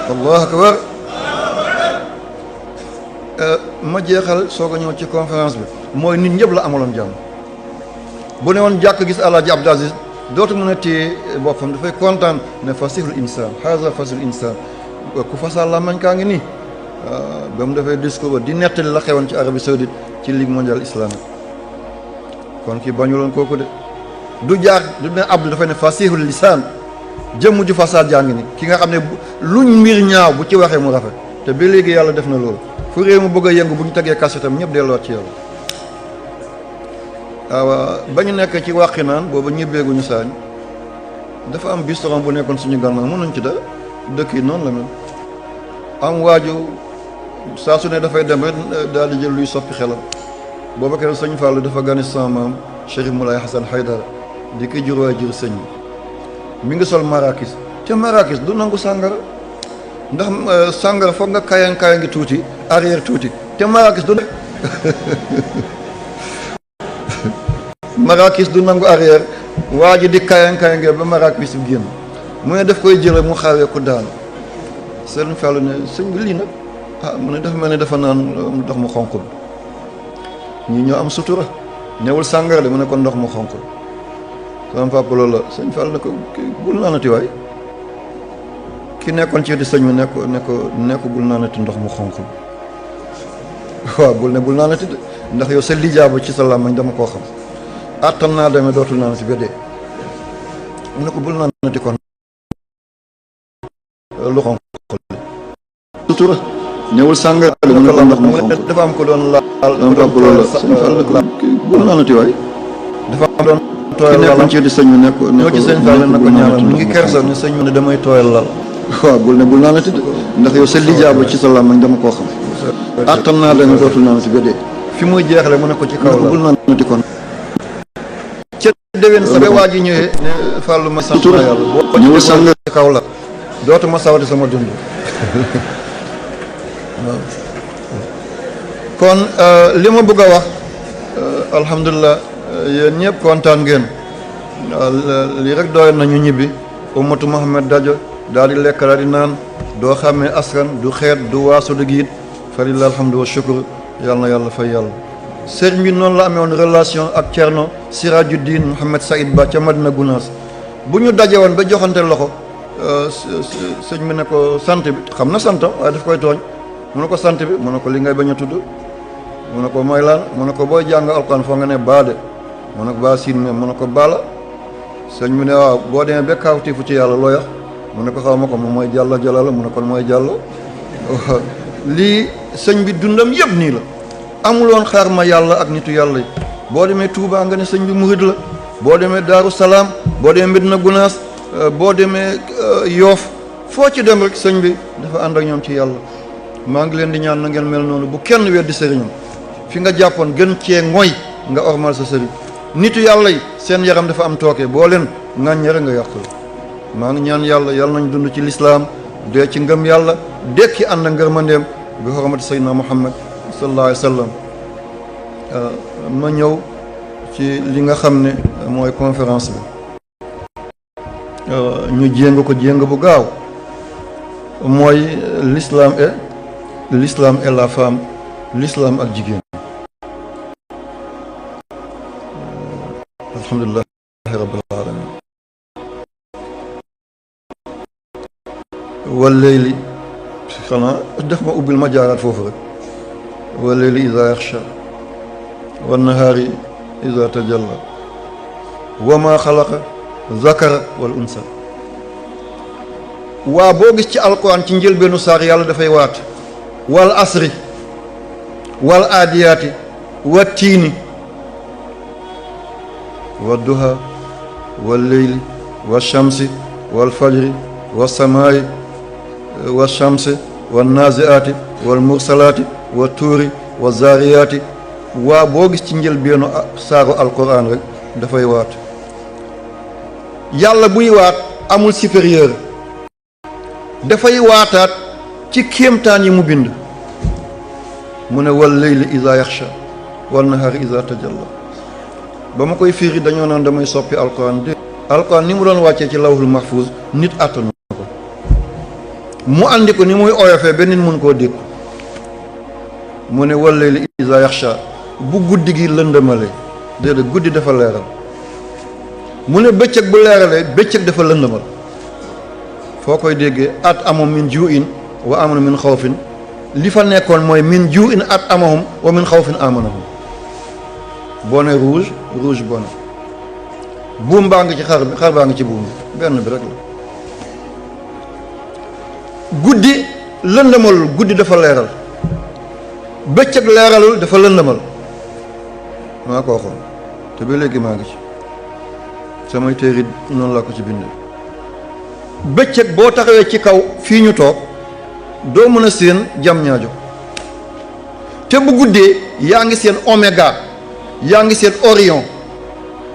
allahu akbar. ma jeexal soog a ñëw ci conférence bi mooy nit ñëpp la amaloon jàmm. bu ne woon jàkk gis Alaaji Abdou Aziz dootu mën a téye boppam dafay kontaan ne fasihul insaan haza fasihul insaan ku fasal la mañ kaa ngi nii ba mu defee discours ba di nettali la xewoon ci Arabie Saoudite ci ligue mondiale islamique kon kii bañuloon kooku de du jaar du ne Abdou dafay ne fasihul lisaan jëmm ju fasaad jaa ngi ni ki nga xam ne luñ mbir ñaaw bu ci waxee mu rafet te ba léegi yàlla def na loolu fu réew mu bëgg a yëngu bu ñu tegee kasetam ñëpp delluwaat ci yàlla. waaw ba ñu nekk ci wàqi naan boobu ñibbeeguñu saañ dafa am bistron bu nekkoon suñu gànnaaw mënuñ ci dara dëkk yi noonu la mel am waaju saa su ne dafay dem rek daal di jël luy soppi xelam booba keroog sëñ Fallou dafa gane sama maam Chérif Moulay Hassan Haydara di ko jur waay jur sëñ bi mi ngi sol marakis te marakis du nangu sàngara ndax sàngara foog nga kaya ngi tuuti arrière tuuti te marakis du marakis du nangu arrière waa ji di kayan-kayange ba marakis bi génn mu ne daf koy jële mu xawee ku daanu sëñ Fallou ne sëñ bi lii nag mu ne dafa mel ne dafa naan ndox mu xonq bi ñi ñoo am sutura newul sàngara de mu ne ko ndox mu xonq sama papa loolu la sëñ Fallou ne ko bul naanati waay ki nekkoon ci di sëñ bi ne ko bul naanati ndox mu xonq bi waaw bul naanati de ndax yow sa lijaaba ci sa làmmañ dama koo xam attan naa demee dootul naan si bedee mu ne ko bul naanati kon lu xonq sutura ñëwul sàngara mu ne ko ndox mu xonq dafa am ko doon laal loolu la sëñ Fall ne ko bul naanati waay dafa am doon tooyal lal nekkoon ci di sëñ bi ñoo ci sëñ Fall ne ko ñaanal mu ngi kersa ne sëñ bi ne damay tooyal lal waaw bul naanati de ndax yow sa lijaaba ci sa làmmañ dama koo xam attan naa demee dootul naan si bedee fi muy jeexle mu ne ko ci kaw la bul naanati kon ca déwén sa ba waa ji ñëwee ne Fallou ma sant na yàlla boo ñëwul sang ci kaw la dootuma sawati sama dund waaw kon li ma bëgg a wax alhamdulilah yéen ñëpp kontaan ngeen lii rek doyoon nañu ñibbi ummatu Muhammad dajo daal di lekk daal di naan doo xàmmee askan du xeet du waasu du giit falillah alhamdu wa shukr yàlla na yàlla fay yàlla sëriñ bi noonu la amee woon relation ak Thierno Sirajuddin Mohamed Saïd Ba ca Madina Gounass bu ñu daje woon ba joxante loxo sëñ bi ne ko sant bi xam na sant waaye daf koy tooñ mu ne ko sant bi mu ne ko li ngay bañ a tudd mu ne ko mooy lan mu ne ko booy jàng alxuraan foo nga ne baa de mu ne ko baa siin me mu ne ko bala sëñ bi ne waaw boo demee ba kawtifu ci yàlla loo yax mu ne ko xaw ma ko moom mooy jàlla jalala mu ne kon mooy jàllo lii sëñ bi dundam yëpp nii la amuloon xaar ma yàlla ak nitu yàlla yi boo demee Touba nga ne sëñ bi murid la boo demee Daaru Salaam boo demee Medina Gounass boo demee Yoof foo ci dem rek sëñ bi dafa ànd ak ñoom ci yàlla maa ngi leen di ñaan na ngeen mel noonu bu kenn weddi sëriñam fi nga jàppoon gën cee ngoy nga ormal sa sëriñ nitu yàlla yi seen yaram dafa am tooke boo leen ŋàññe rek nga yàqu maa ngi ñaan yàlla nañ dund ci lislaam dee ci ngëm yàlla dekki ànd ak ngërmandeem bi xormati sayyidina Muhammad sallallahu alayhi wa sallam ma ñëw ci li nga xam ne mooy conférence bi ñu jéng ko jéng bu gaaw mooy l'islam et la femme l'islam ak jigéen alhamdulillahi rabbil alamin wal layli xanaa def ma ubbil ma jaaraat foofu rek wal layli iza yaxsha wan nahaari iza tajalla wa ma xalaqa zakara wal unsa waa boo gis ci alquran ci njëlbeenu saar yàlla dafay waat wal asri wal aadiyaati wa tiini wa duha wal leyli wa shamsi wal fajri wa samaayi wa shamsi wa naziaati wal mursalaati wa tuuri wa zaariyaati waa boo gis ci njëlbeenu saaru alquran rek dafay waat yàlla buy waat amul supérieur dafay waataat ci kéemtaan yi mu bind mu ne wal leyli iza yaxsha wal nahaari iza tajalla ba ma koy firi dañoo naan damay soppi alquran de alquran ni mu doon wàccee ci lawhul mahfuz nit attanu ko mu andi ko ni muy oyofee ba nit mun koo dékku mu ne wallayli iza yaxsha bu guddi gi lëndëmale déedéet guddi dafa leeral mu ne bëccëg bu leeralee bëccëg dafa lëndëmal foo koy déggee at amum min ju'in wa amana min xawfin li fa nekkoon mooy min ju'in at amahum wa min xawfin amanahum boo ne rouge rouge bone buum baa ngi ci xar bi xar baa ngi ci buum bi benn bi rek la guddi lëndëmalul guddi dafa leeral bëccëg leeralul dafa lëndëmal maa ko waxoon te ba léegi maa ngi ci samay téere noonu laa ko ci bindee bëccëg boo taxawee ci kaw fii ñu toog doo mën a seen jam ñaajo te bu guddee yaa ngi seen oméga yaa ngi seen orion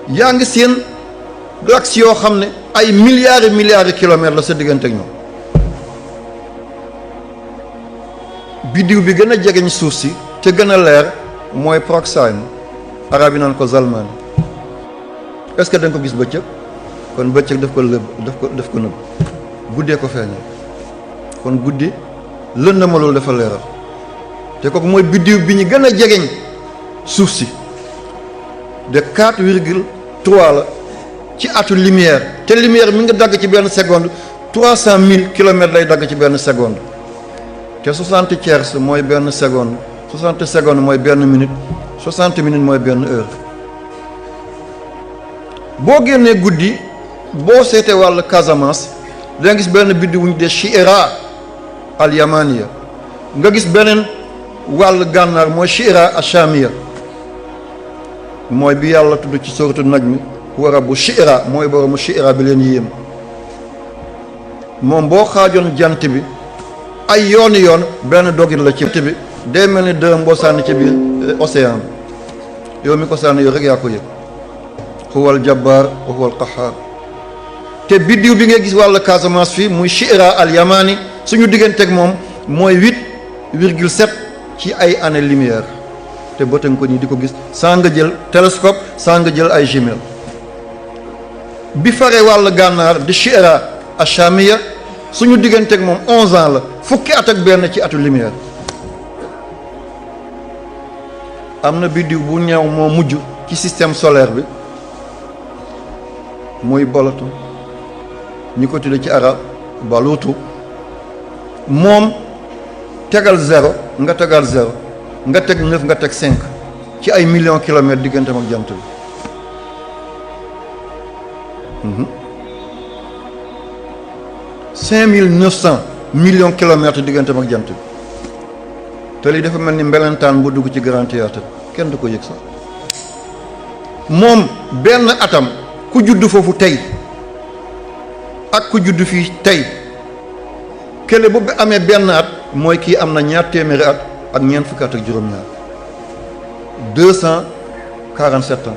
yaa ngi seen galaxie yoo xam ne ay milliards et milliards de kilomètres la sa diggante ak ñoom biddiw bi gën a jegeñ suuf si te gën a leer mooy Proxime arab yi naan ko Zalman est-ce que da nga ko gis bëccëg kon bëccëg daf ko lëb daf ko nëbb guddee ko feeñal kon guddi lëndëmalul dafa leeral te kooku mooy biddiw bi ñu gën a jegeñ suuf si de 4,3 la ci atu lumière te lumière mi nga dagg ci benn seconde 300 000 kilomètres lay dagg ci benn seconde te 60 tiers mooy benn seconde 60 secondes mooy benn minute 60 minutes mooy benn heure boo génnee guddi boo seetee wàllu Casamance da nga gis benn biddiw wuñ de Shi'ra al yamaniya nga gis beneen wàllu gànnaar mooy Shi'ra al shamiya mooy bi yàlla tudd ci sourate Najm wa rabbu Shi'ra mooy boromu Shi'ra bi leen yéem moom boo xaajoon jant bi ay yooni yoon benn dogit la ci jant bi day mel ni dërëm boo sànni ci biir océan bi yow mi ko sànni yow rek yaa ko yëg huwal jabbaar wa huwal qahhaar te biddiw bi nga gis wàllu Casamance fii muy Shi'ra al yamani suñu digganteeg moom mooy 8,7 ci ay années lumière te bëtan ko nii di ko gis saa nga jël télescope saa nga jël ay jumelles bi fare wàllu gànnaar di Shi'ra ash-Shamiya suñu digganteeg moom 11 ans la fukki at ak benn ci atu lumière am na biddiw bu ñëw moo mujj ci système solaire bi muy bolatu ñu ko tudde ci arab baluutu moom tegal 0 nga tegal 0 nga teg 9 nga teg 5 ci ay millions kilomètres digganteem ak jant bi 5900 millions kilomètres digganteem ak jant bi te lii dafa mel ni mbelentaan bu dugg ci grand théâtre kenn du ko yëg sax moom benn atam ku judd foofu tey ak ku judd fii tey kële bu amee benn at mooy kii am na ñaar téeméeri at ak ñeent fukki at ak juróom-ñaar 247 ans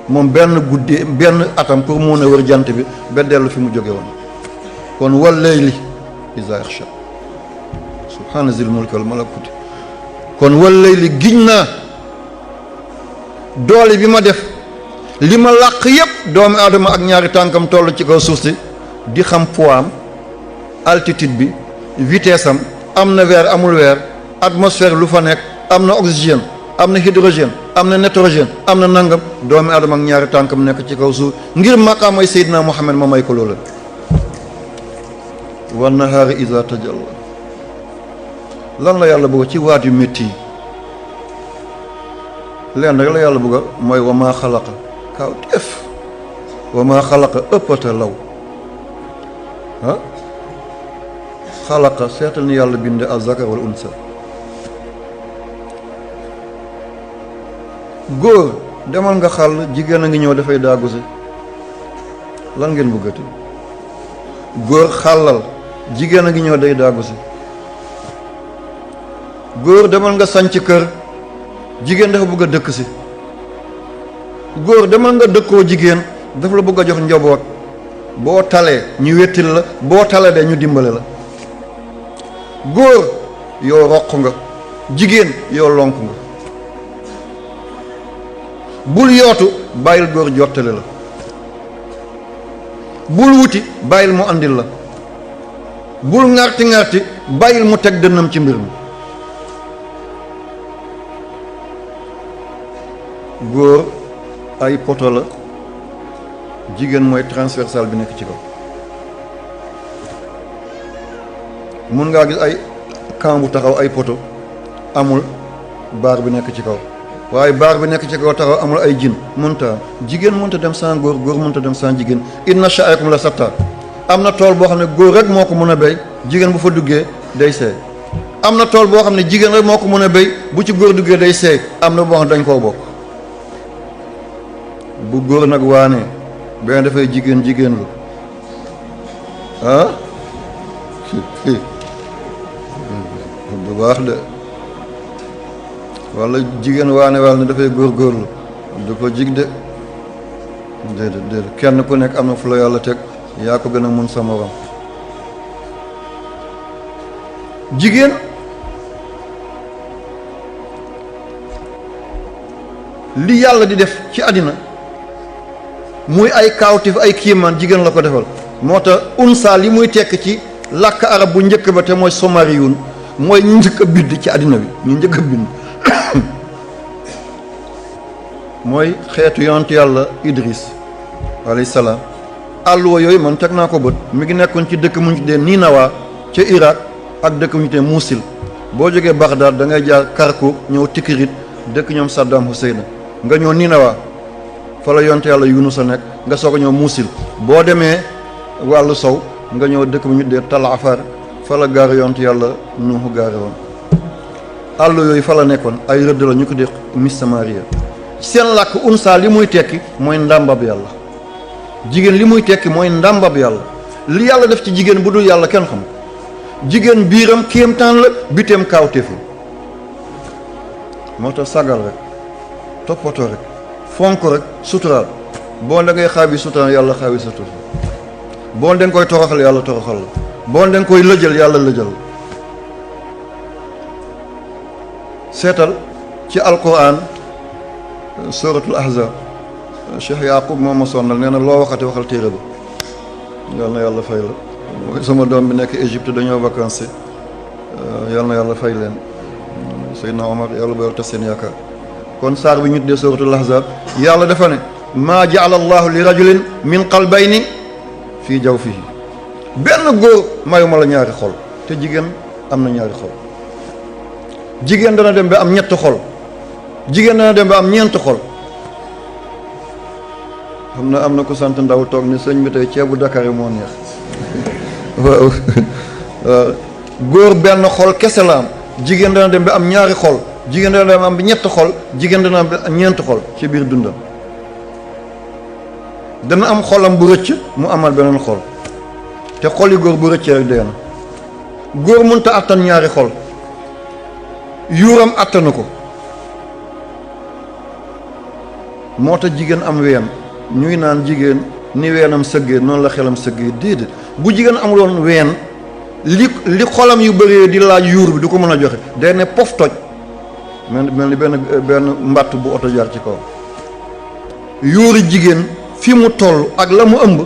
moom benn guddi benn atam pour mun a wër jant bi ba dellu fi mu jóge woon kon wal layli iza yaxsha subhaana zil mulki wal malakuti kon wal layli giñ naa doole bi ma def li ma làq yépp doomu aadama ak ñaari tànkam toll ci kaw suuf si di xam poids am altitude bi vitesse am na weer amul weer atmosphère lu fa nekk am na oxygène am na hydrogène am na nitrogène am na nangam doomu aadama ak ñaari tànkam nekk ci kaw suuf ngir maqaamay Seydina Muhammad ma may ko loola wan nahaari iza tajalla lan la yàlla bëgg ci waat yu métti yi leen rek la yàlla bëgg mooy wa maa xalaqa kaw def wa maa xalaqa ëppata law ah xalaqa seetal ni yàlla binde az-zakar wal unsa góor demal nga xàll jigéen a ngi ñëw dafay daagu si lan ngeen bëggati góor xàllal jigéen a ngi ñëw day daagu si góor demal nga sanc kër jigéen dafa bëgg a dëkk si góor demal nga dëkkoo jigéen dafa la bëgg a jox njaboot boo talee ñu wettil la boo talee de ñu dimbale la góor yow roq nga jigéen yow lonk nga bul yootu bàyyil góor jottali la, bul wuti bàyyil mu andil la, bul ŋarti ŋarti bàyyil mu teg dënnam ci mbir mi. góor ay poto la, jigéen mooy transversal bi nekk ci kaw. mun ngaa gis ay camp bu taxaw ay poto amul baar bi nekk ci kaw, waaye baar bi nekk ci kaw taxaw amul ay jin mënta. jigéen mënta dem sans góor, góor mënta dem sans jigéen. inna sha'akum la satta. am na tool boo xam ne góor rek moo ko mën a béy, jigéen bu fa duggee day seey. am na tool boo xam ne jigéen rek moo ko mën a béy, bu ci góor duggee day seey. am na boo xam ne dañ koo bokk. bu góor nag waane benn dafay jigéen jigéen lu ah bu baax de, walla jigéen waane walla ne dafay góorgóorlu du ko jig de, déedéet kenn ku nekk am na fu la yàlla teg, yaa ko gën a mun sa morom. jigéen li yàlla di def ci àddina muy ay kaawtif ay kiimaan jigéen la ko defal. moo tax unsa li muy tekk ci làkk arab bu njëkk ba te mooy somariyun, mooy ñu njëkk a bind ci àddina bi, ñu njëkk a bind mooy xeetu yonent yàlla Idris alayhi salaam. àlluwa yooyu man teg naa ko bët, mi ngi nekkoon ci dëkk mu ñu tuddee Ninawa ca Irak ak dëkk mu ñu tuddee Musil. boo jógee Bagdad da ngay jaar Karkuk ñëw Tikrit dëkk ñoom Saddam Hussein, nga ñëw Ninawa fa la yonent yàlla Yunus a nekk, nga soog a ñëw Musil. boo demee wàllu sow nga ñëw dëkk bu ñu tuddee Tal Afar, fa la gaar yonent yàlla Nuuhu gaare woon. àll yooyu fa la nekkoon ay rëdd la ñu ko dee Miss Samaria. seen làkk unsa li muy tekki mooy ndàmbab yàlla. jigéen li muy tekki mooy ndàmbab yàlla. li yàlla def ci jigéen bu dul yàlla kenn xam ko. jigéen biiram kéemtaan la, biteem kaawteef la. moo tax sagal rek, toppatoo rek, fonk rek, suturaal. boo da ngay xaawi suturaal yàlla xaawi sa tur. boo da nga koy toroxal yàlla toroxal la. boo da nga koy lëjal yàlla lëjal la. seetal ci alquran suratul ahzab, Cheikh Yaqub moo ma sonnal nee na loo waxati waxal téere ba. yal na yàlla fay la. mooy sama doom bi nekk Égypte dañoo vacances, yal na yàlla fay leen. Seydina Omar yàlla ba yàlla tas seen yaakaar. kon saar bi ñu tuddee suratul ahzab, yàlla dafa ne maa jaala allahu li rajulin min qalbayni fii jawfihi. benn góor mayuma la ñaari xol, te jigéen am na ñaari xol. jigéen dana dem ba am ñett xol, jigéen dana dem ba am ñeent xol. xam na am na ku sant ndaw toog ni sëñ bi tey ceebu Dakar yi moo neex. waaw góor benn xol kese la am, jigéen dana dem ba am ñaari xol, jigéen dana dem ba am ñett xol, jigéen dana am ba ñeent xol ci biir dundam. dana am xolam bu rëcc mu amal beneen xol, te xol yi góor bu rëccee rek dee na. góor mënta attan ñaari xol, yuuram attanu ko. moo tax jigéen am ween, ñuy naan jigéen ni weenam sëggee noonu la xelam sëggee. déedéet, bu jigéen amuloon ween li xolam yu bëree di laaj yuur bi du ko mën a joxe, day ne pof toj mel ni benn mbàtt bu oto jaar ci kaw. yuuri jigéen fi mu toll ak la mu ëmb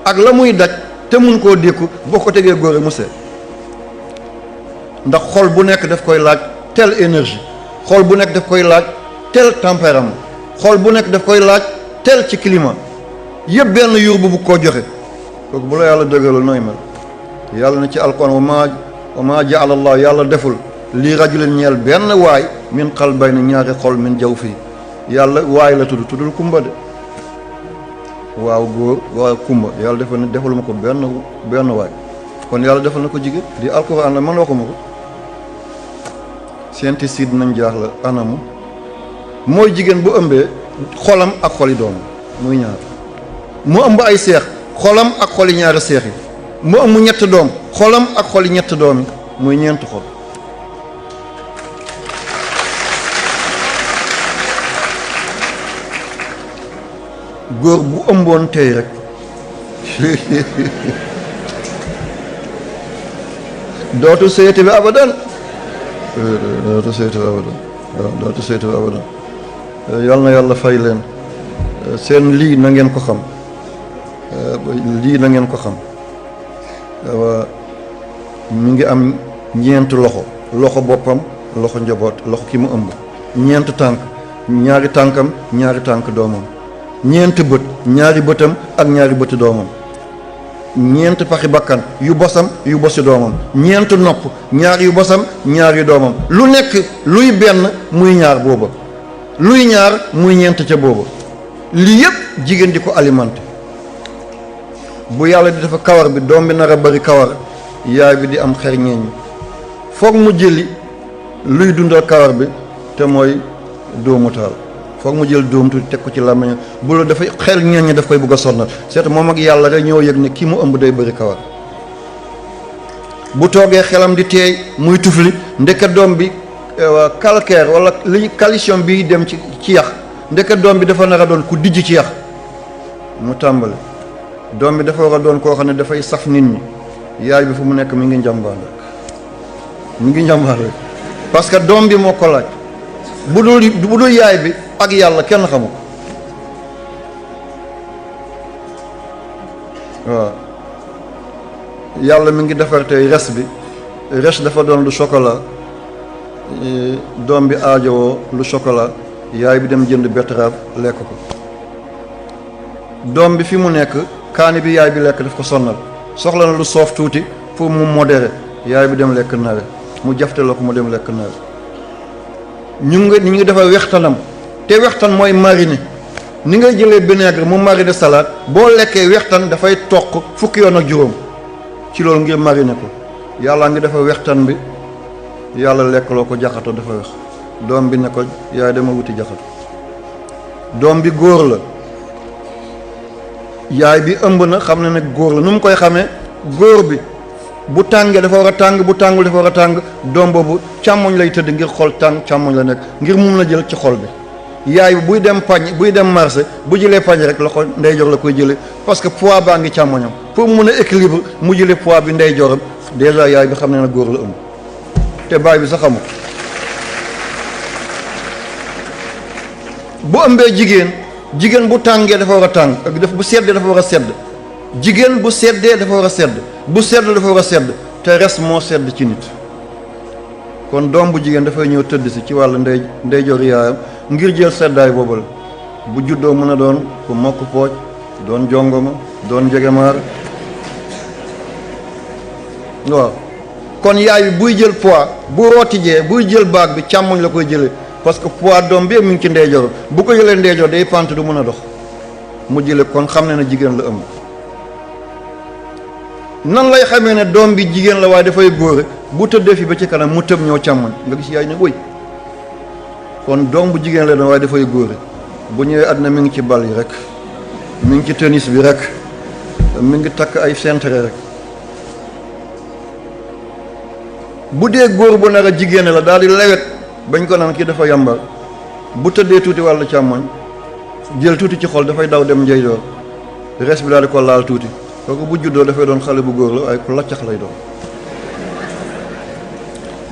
ak la muy daj te mun koo dékku, boo ko tegee góor mu seet. ndax xol bu nekk daf koy laaj telle énergie, xol bu nekk daf koy laaj tel tempérament, xol bu nekk daf koy laaj tel ci climat. yëpp benn yuur bu koo joxe, kooku bu la yàlla dëggalul nooy mel. yàlla na ci alquran wa maa jaala allah, yàlla deful lii rajulin ñeel benn waay min qalbayni ñaari xol min jaw fii. yàlla waay la tuddul kumba de. waaw góor waaw kumba, yàlla defal ne defaluma ko benn waay. kon yàlla defal na ko jigéen. di alquran la man waxuma ko. scientifique nañ jaaxle anamu mooy jigéen bu ëmbee xolam ak xoli doom muy ñaar. mu ëmb ay seex, xolam ak xoli ñaari seex yi. mu ëmb ñett doom, xolam ak xoli ñett doom yi muy ñeent xol. góor bu ëmboon tey rek dootu seeti bi abadan. dootu seeti bi abadan. yal na yàlla fay leen. seen lii na ngeen ko xam lii na ngeen ko xam mi ngi am ñeent loxo boppam loxo njaboot loxo ki mu ëmb ñeent tànk ñaari tànkam ñaari tànk doomam ñeent bët ñaari bëtam ak ñaari bëti doomam ñeent paxi bakkan yu bosam yu bosi doomam ñeent nopp ñaar yu bosam ñaar yu doomam lu nekk luy benn muy ñaar booba luy ñaar muy ñeent ca booba lii yëpp jigéen di ko alimenté bu yàlla di dafa kawar bi doom bi nar a bari kawar yaay bi di am xer ñeeñ foog mu jëli luy dundal kawar bi te mooy dóomu taal foog mu jël dóom tuuti teg ko ci làmmiñ bu la dafay xel ñeeñ daf koy bëgg a sonnal seet moom ak yàlla rek ñoo yëg ne kii mu ëmb day bëri kawar bu toogee xelam di teey muy tufli ndeke doom bi calcaire wala li calcium bi dem ci yax ndeke doom bi dafa nar a doon ku dijj ci yax mu tàmbali doom bi dafa war a doon koo xam ne dafay saf nit ñi yaay bi fu mu nekk mi ngi njàmbaan rek parce que doom bi moo ko laaj bu dul yaay bi ak yàlla kenn xamu ko waaw yàlla mi ngi defar tey res dafa doon lu chocolat doom bi aajowoo lu chocolat yaay bi dem jënd betterave lekk ko doom bi fi mu nekk kaani bi yaay bi lekk daf ko sonnal soxla na lu soof tuuti pour mu modéré yaay bi dem lekk nawe mu jafte la ko mu dem lekk nawe ñu ngi defar wextanam te wextan mooy mariner ni ngay jëlee vinaigre mu mariner salade boo lekkee wextan dafay toq fukki yoon ak juróom ci loolu ngir mariner ko yàlla ngi defar wextan bi yàlla lekkaloo ko jaxato dafa wex doom bi ne ko yaay dama wuti jaxato doom bi góor la yaay bi ëmb na xam na ne góor la nu mu koy xamee góor bi bu tàngee dafa war a tàng bu tàngul dafa war a tàng doom boobu càmmoñ lay tëdd ngir xol tàng càmmoñ la nekk ngir mun la jël ci xol bi yaay bi buy dem marché bu jëlee pañ rek loxo ndeyjoor la koy jëlee parce que poids baa ngi càmmoñam pour mun a équilibre mu jëlee poids bi ndeyjooram déjà yaay bi xam ne na góor la ëmb te baay bi sax xamul bu ëmbee jigéen bu tàngee dafa war a tàng bu seddee dafa war a sedd jigéen bu seddee dafa war a sedd bu sedd dafa war a sedd te res moo sedd ci nit kon doom bu jigéen dafay ñëw tëdd si ci wàllu ndeyjoor yaayam ngir jël seddaay boobu la bu juddoo mën a doon ku mokk pooj doon jongoma doon njegemaar waaw kon yaay bi buy jël poids bu rootijee buy jël baag bi càmmoñ la koy jëlee parce que poids doom bi mi ngi ci ndeyjoor bu ko jëlee ndeyjoor day pant du mën a dox mu jële kon xam ne na jigéen la ëmb nan lay xamee ne doom bi jigéen la waaye dafay góore bu tëddee fi ba ci kanam mu tëb ñëw càmmoñ nga gis yaay ne wëy kon doom bu jigéen la doon waaye dafay góore bu ñëwee àddina mi ngi ci bal yi rek mi ngi ci tennis bi rek mi ngi takk ay centre rek bu dee góor bu nar a jigéen la daal di lewet bañ ko naan kii dafa yàmbar bu tëddee tuuti wàllu càmmoñ jël tuuti ci xol dafay daw dem njeyjoor res bi daal di ko laal tuuti kooku bu juddoo dafay doon xale bu góor la waaye ku laccax lay doon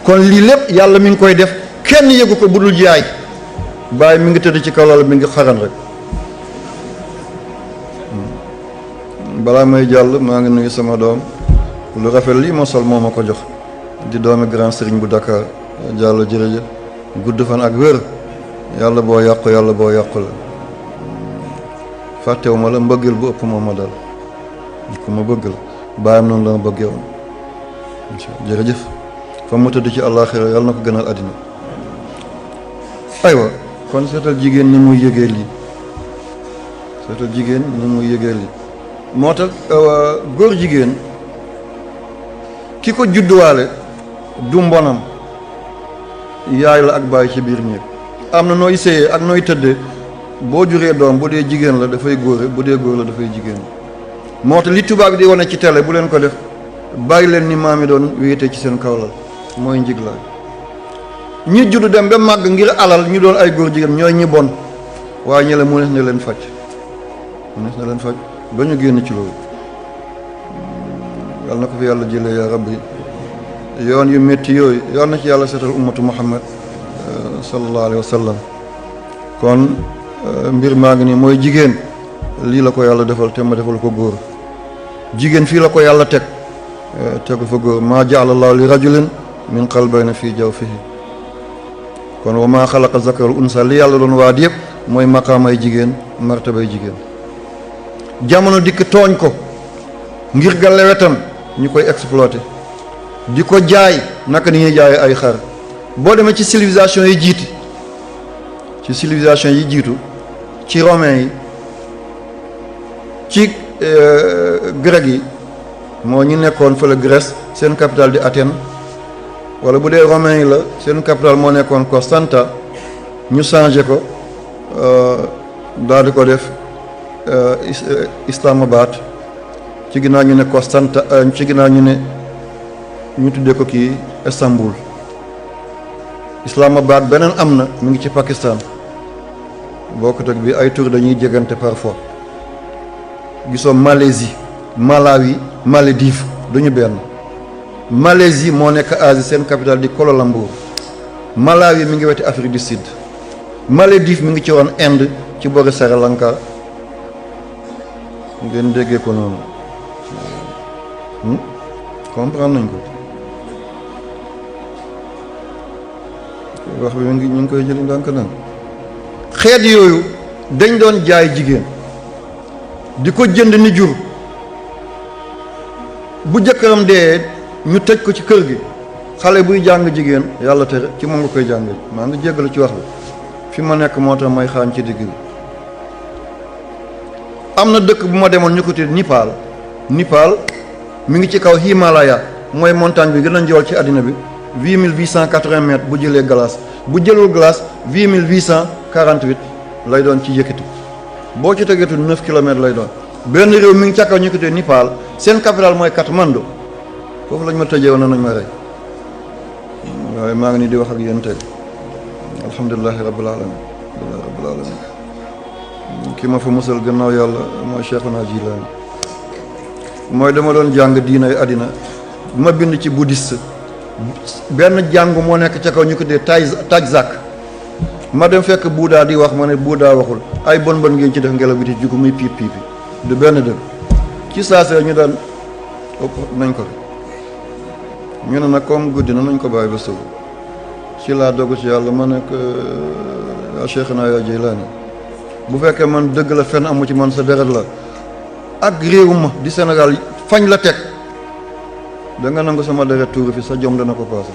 kon lii lépp yàlla mi ngi koy def kenn yëgu ko bu dul jaay bàyyi mi ngi tëdd ci kaw lal mi ngi xaran rek balaa may jàll maa ngi nuyu sama doom lu rafet lii ma sol moo ma ko jox di doomi grand sëriñ bu Dakar jàll jërëjëf gudd fan ak wér yàlla boo yàqu la fàttewuma la mbëggeel bu ëpp moom ma dal ku ma bëgg la bàyyam noonu la ma bëggee woon jërëjëf fa mu tëdd ci àllaaxira yàlla na ko gënal àddina aywa kon seetal jigéen ni muy yëgee lii moo tax góor jigéen ki ko judduwaale du mbonam yaay la ak bàyyi ci biir néeg am na nooy séyee ak nooy tëddee boo juree doom bu dee jigéen la dafay góore bu dee góor la dafay jigéen moo tax li tubaab di wane ci télé bu leen ko def bàyyi leen ni maam yi doon wéete ci seen kawlal mooy njiglaay ñi juddu dem ba màgg ngir alal ñu doon ay góor jigéen ñooy ñi bon waaye ñi la mu nees na leen faj ba ñu génn ci loolu yal na ko fi yàlla jëlee yaa rabbi yoon yu métti yooyu yal na ci yàlla seetal ummatu muhammad sallallahu alayhi wa sallam kon mbir maa ngi nii mooy jigéen lii la ko yàlla defal te ma defal ko góor jigéen fii la ko yàlla tegu fa góor maa ja'ala Allahu li rajulin min qalbayni fii jawfihi kon wa maa xalaqa zakara wal unsa li yàlla doon waat yëpp mooy maqaamay jigéen martabay jigéen jamono dikk tooñ ko ngir ga lewetam ñu koy exploité di ko jaay naka ni ñuy jaay ay xar boo demee ci civilisation yi jiitu ci romain yi ci grec yi moo ñu nekkoon fële Grèce seen capitale di Athènes wala bu dee romain yi la seen capitale moo nekkoon Constanta ñu changé ko daal di ko def Islamabad ci ginnaaw ñu ne Constanta ci ginnaaw ñu tuddee ko kii Istanbul Islamabad beneen am na mu ngi ci Pakistan bokkut ak bi ay tur dañuy jegante parfois gisoo Malaisie Malawi Maldives duñu benn Malaisie moo nekk Asie seen capitale di Kuala Lumpur Malawi mi ngi weti Afrique du Sud Maldives mi ngi ci woon Inde ci boori Sri Lanka ngeen déggee ko noonu comprendre nañ ko wax bi ñu ngi koy jëli ndànk nan xeet yooyu dañ doon jaay jigéen di ko jënd ni jur bu jëkkëram dee ñu tëj ko ci kër gi xale buy jàng jigéen yàlla tere ci moom nga koy jànge maa ngi jéggalu ci wax bi fi ma nekk moo tax may xaañ ci digg bi am na dëkk bu ma demoon ñu ko tudd Nipal mi ngi ci kaw Himalaya mooy montagne bi gën a njool ci àddina bi 8880 mètres bu jëlee glace bu jëlul glace 8848 lay doon ci yëkkati boo ci tegeetu 9 kilomètres lay doon benn réew mi ngi ca kaw ñu ko tudd Nipal seen capitale mooy Katmandu foofu lañ ma tëjee woon nañ ma rey waaye maa ngi nii di wax ak yéen tey alhamdulilahi rabbil alamin ki ma fa musal gannaaw yàlla mooy Cheikhuna Jilaani mooy dama doon jàng diinay àddina bu ma bind ci bouddhiste benn jàng moo nekk ca kaw ñu ko dee Tajzak ma dem fekk Bouddha di wax ma ne Bouddha waxul ay bon ngeen ci def ngelaw bi di jugu muy piip piipi du benn dëgg ci saase ñu daan nañ ko ñu ne nag comme guddi na nañ ko bàyyi ba suba ci laa dogu ci yàlla ma nekk yaa Cheikhuna yaa Jilaani bu fekkee man dëgg la fenn amu ci man sa deret la ak réew ma di Sénégal fañ la teg da nga nangu sama deret tuuru fi sa jom dana ko paase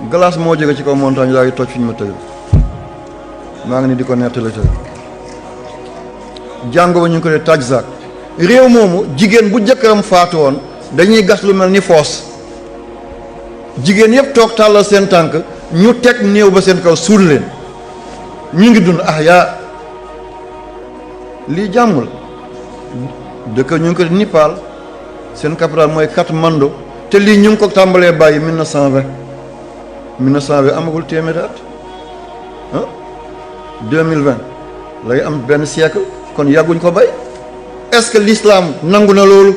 glace moo jóge ci kaw montagne yaa ngi toj fi ñu ma tëgal maa ngi ni di ko nettali tey jàng ba ñu ngi ko dee Tajzak réew moomu jigéen bu jëkkëram faatu woon dañuy gas lu mel ni foos jigéen yëpp toog tàllal seen tànk ñu teg néew ba seen kaw suul leen ñu ngi dund yaa lii jàmmul dëkk ñu ngi ko di Nipal seen capital mooy Katmandu te lii ñu ngi ko tàmbalee bàyyi 1920 amagul téeméeri at 2020 lay am benn siècle kon yàgguñ ko bay est-ce que l'islam nangu na loolu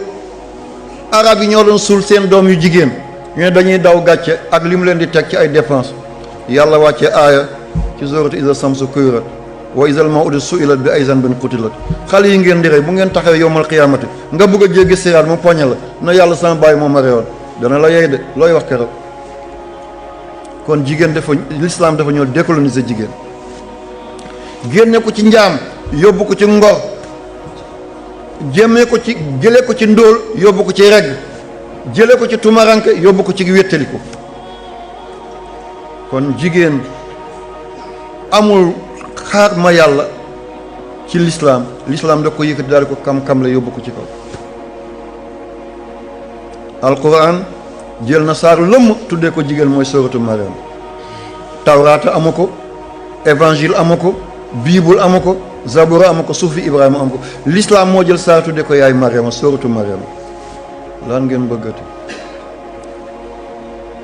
arab yi ñoo doon suul seen doom yu jigéen ñu ne dañuy daw gàcce ak li mu leen di teg ci ay dépenses yàlla wàcce aaya ci sourate iza samsu kuwirat wa izal maw'udatu su'ilat bi ay zanbin qutilat xale yi ngeen di rey bu ngeen taxawee yowmal qiyaamati nga bëgg a jéggi siraat mu poñe la na yàlla sama bàyyi moom ma reewoon dana la yey de looy wax keroog kon jigéen dafa l'islam dafa ñëw décoloniser jigéen génne ko ci njaam yóbbu ko ci ngor jëlee ko ci ndóol yóbbu ko ci regg jëlee ko ci tumaranke yóbbu ko ci wéttaliku kon jigéen amul xaar ma yàlla ci l'islam da ko yëkkati daal ko kam la yóbbu ko ci kaw alquran jël na saar lëmm tuddee ko jigéen mooy sooratu Mariam tawraata amu ko évangile amu ko bible amu ko zabura amu ko suufi Ibrahima amu ko l'islam moo jël saar tuddee ko yaay Mariama sooratu Mariam lan ngeen bëggati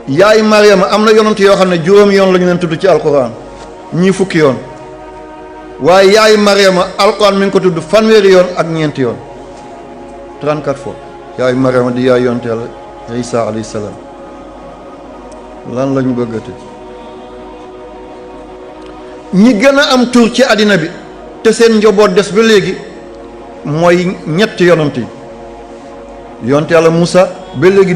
yaay Mariama am na yonent yoo xam ne juróomi yoon la ñu leen tudd ci alquran ñii fukki yoon waaye yaay Mariama alquran mi ngi ko tudd fanweeri yoon ak ñeenti yoon 34 fois yaay Mariama di yaay yonent Yàlla Isa alayhi salaam lan lañu bëggati ñi gën a am tur ci àddina bi te seen njaboot des ba léegi mooy ñetti yonent yi yonent yàlla Musa ba léegi